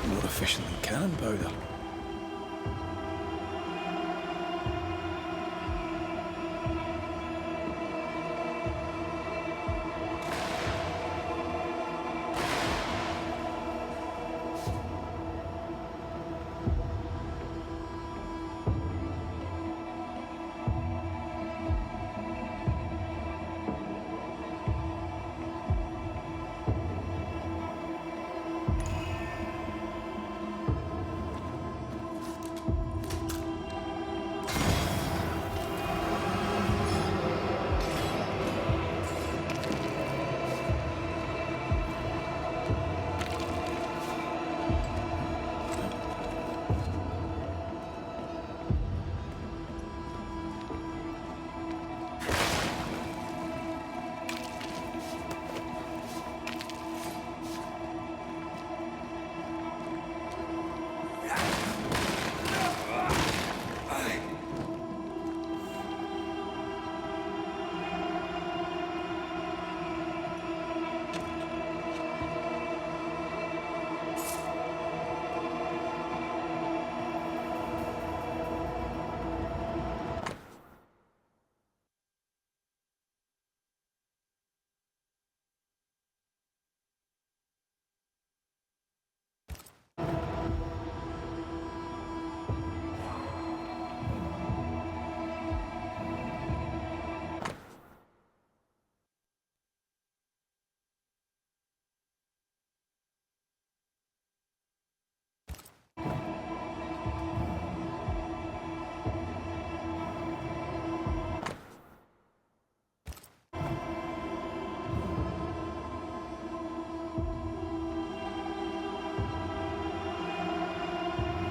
More efficient than cannon powder.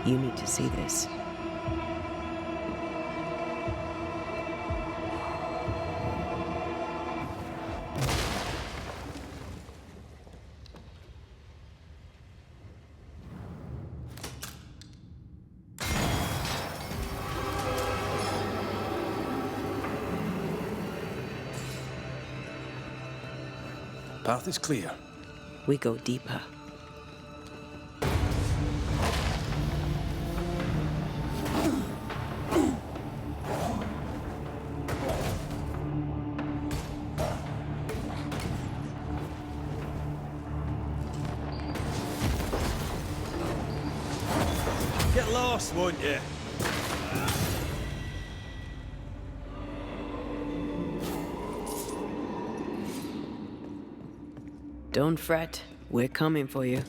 You need to see this. Path is clear. We go deeper. Get lost, won't you? Don't fret. We're coming for you.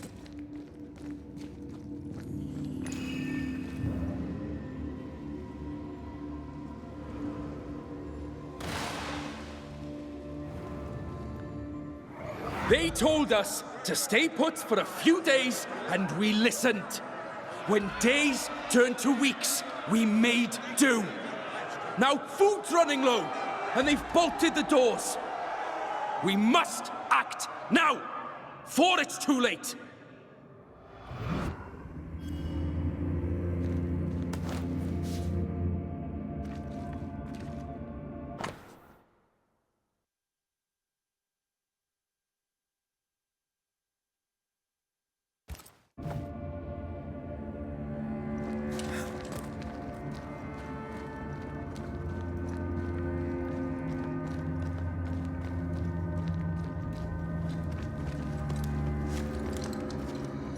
They told us to stay put for a few days, and we listened. When days turned to weeks, we made do. Now food's running low, and they've bolted the doors. We must act now, for it's too late.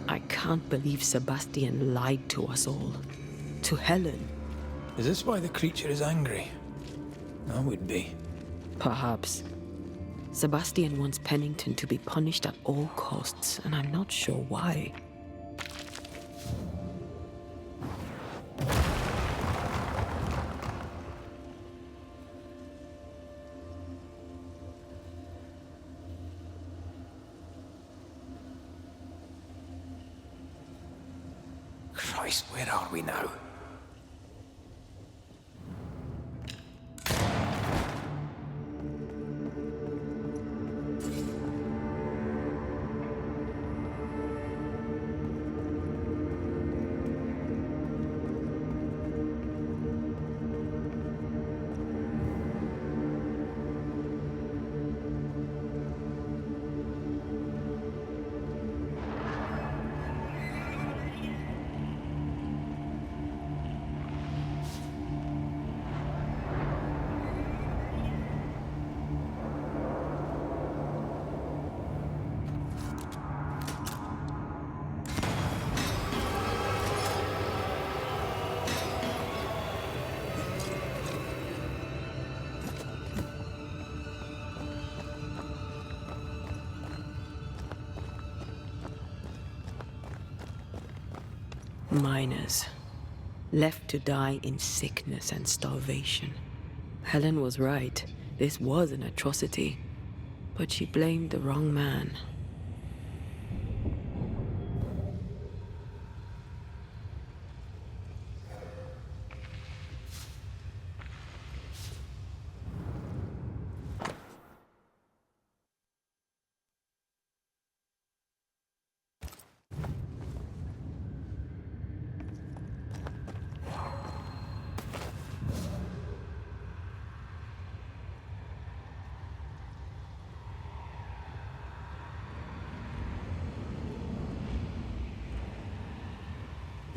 I can't believe Sebastian lied to us all. To Helen. Is this why the creature is angry? I would be. Perhaps. Sebastian wants Pennington to be punished at all costs, and I'm not sure why. Christ, where are we now? Miners. Left to die in sickness and starvation. Helen was right. This was an atrocity. But she blamed the wrong man.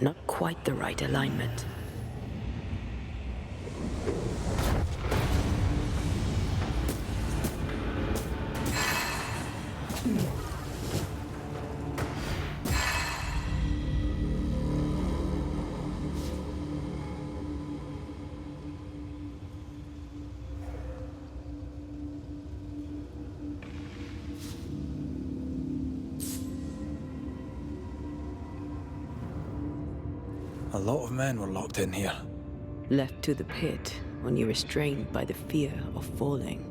Not quite the right alignment. A lot of men were locked in here. Left to the pit, only restrained by the fear of falling.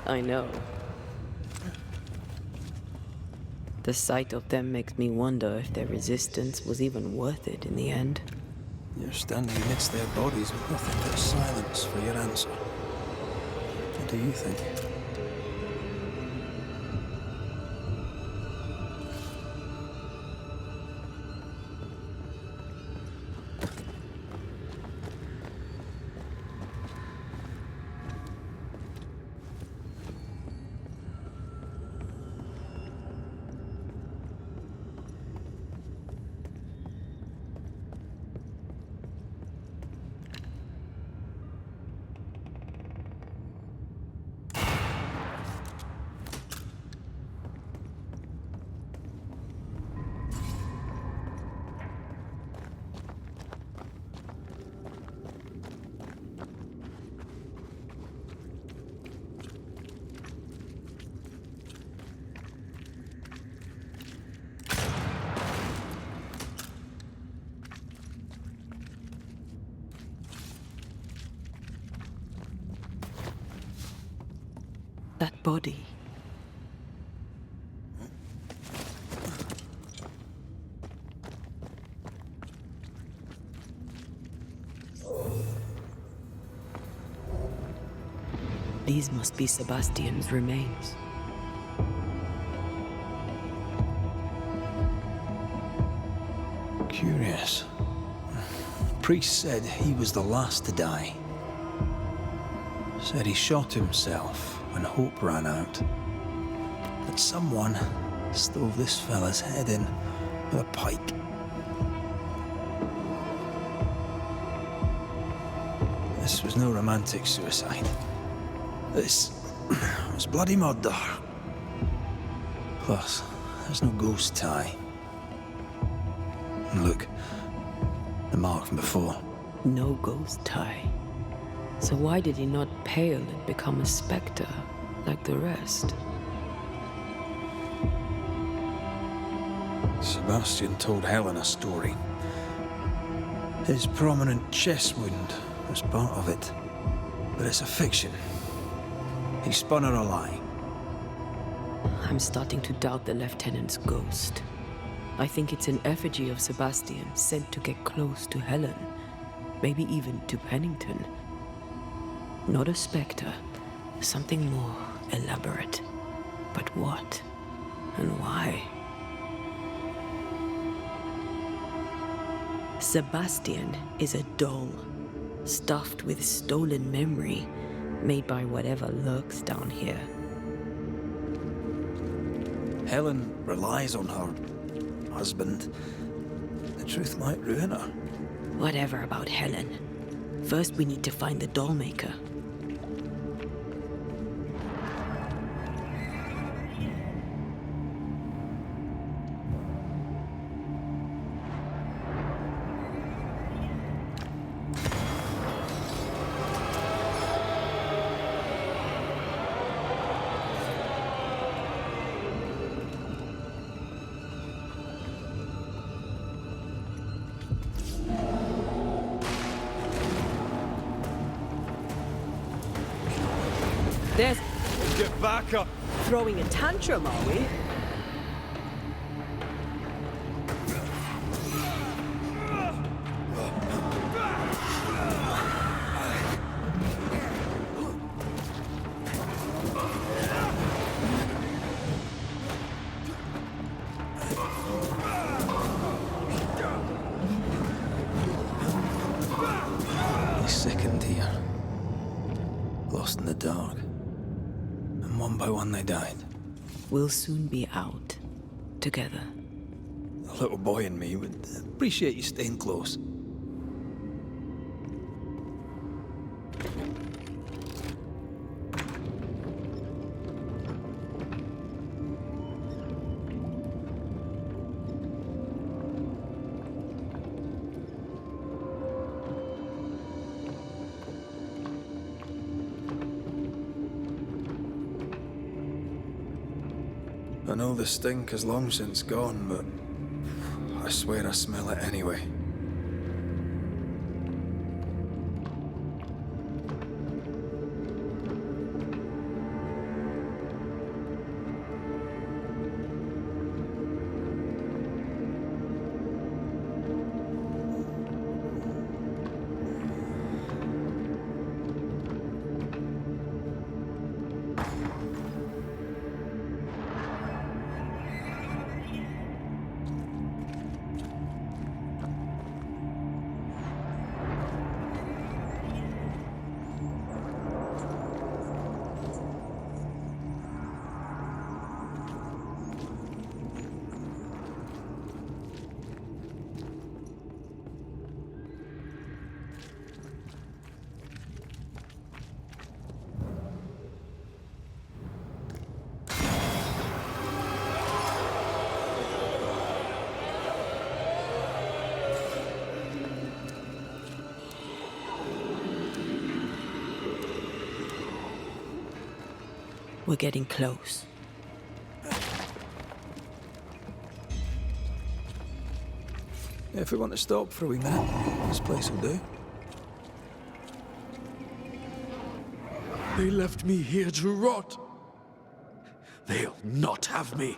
I know. The sight of them makes me wonder if their resistance was even worth it in the end. You're standing amidst their bodies with nothing but silence for your answer. What do you think? That body. These must be Sebastian's remains. Curious. Priest said he was the last to die. Said he shot himself when hope ran out. That someone stove this fella's head in with a pike. This was no romantic suicide. This was bloody murder. Plus, there's no ghost tie. And look, the mark from before. No ghost tie. So why did he not pale and become a spectre like the rest? Sebastian told Helen a story. His prominent chest wound was part of it. But it's a fiction. He spun her a lie. I'm starting to doubt the lieutenant's ghost. I think it's an effigy of Sebastian sent to get close to Helen. Maybe even to Pennington. Not a spectre. Something more elaborate. But what? And why? Sebastian is a doll, stuffed with stolen memory, made by whatever lurks down here. Helen relies on her husband. The truth might ruin her. Whatever about Helen. First we need to find the doll maker. There's... Get back up! Throwing a tantrum, are we? He sickened here. Lost in the dark. And one by one they died. We'll soon be out. Together. The little boy in me would appreciate you staying close. I know the stink has long since gone, but I swear I smell it anyway. We're getting close. If we want to stop for a wee minute, this place will do. They left me here to rot. They'll not have me.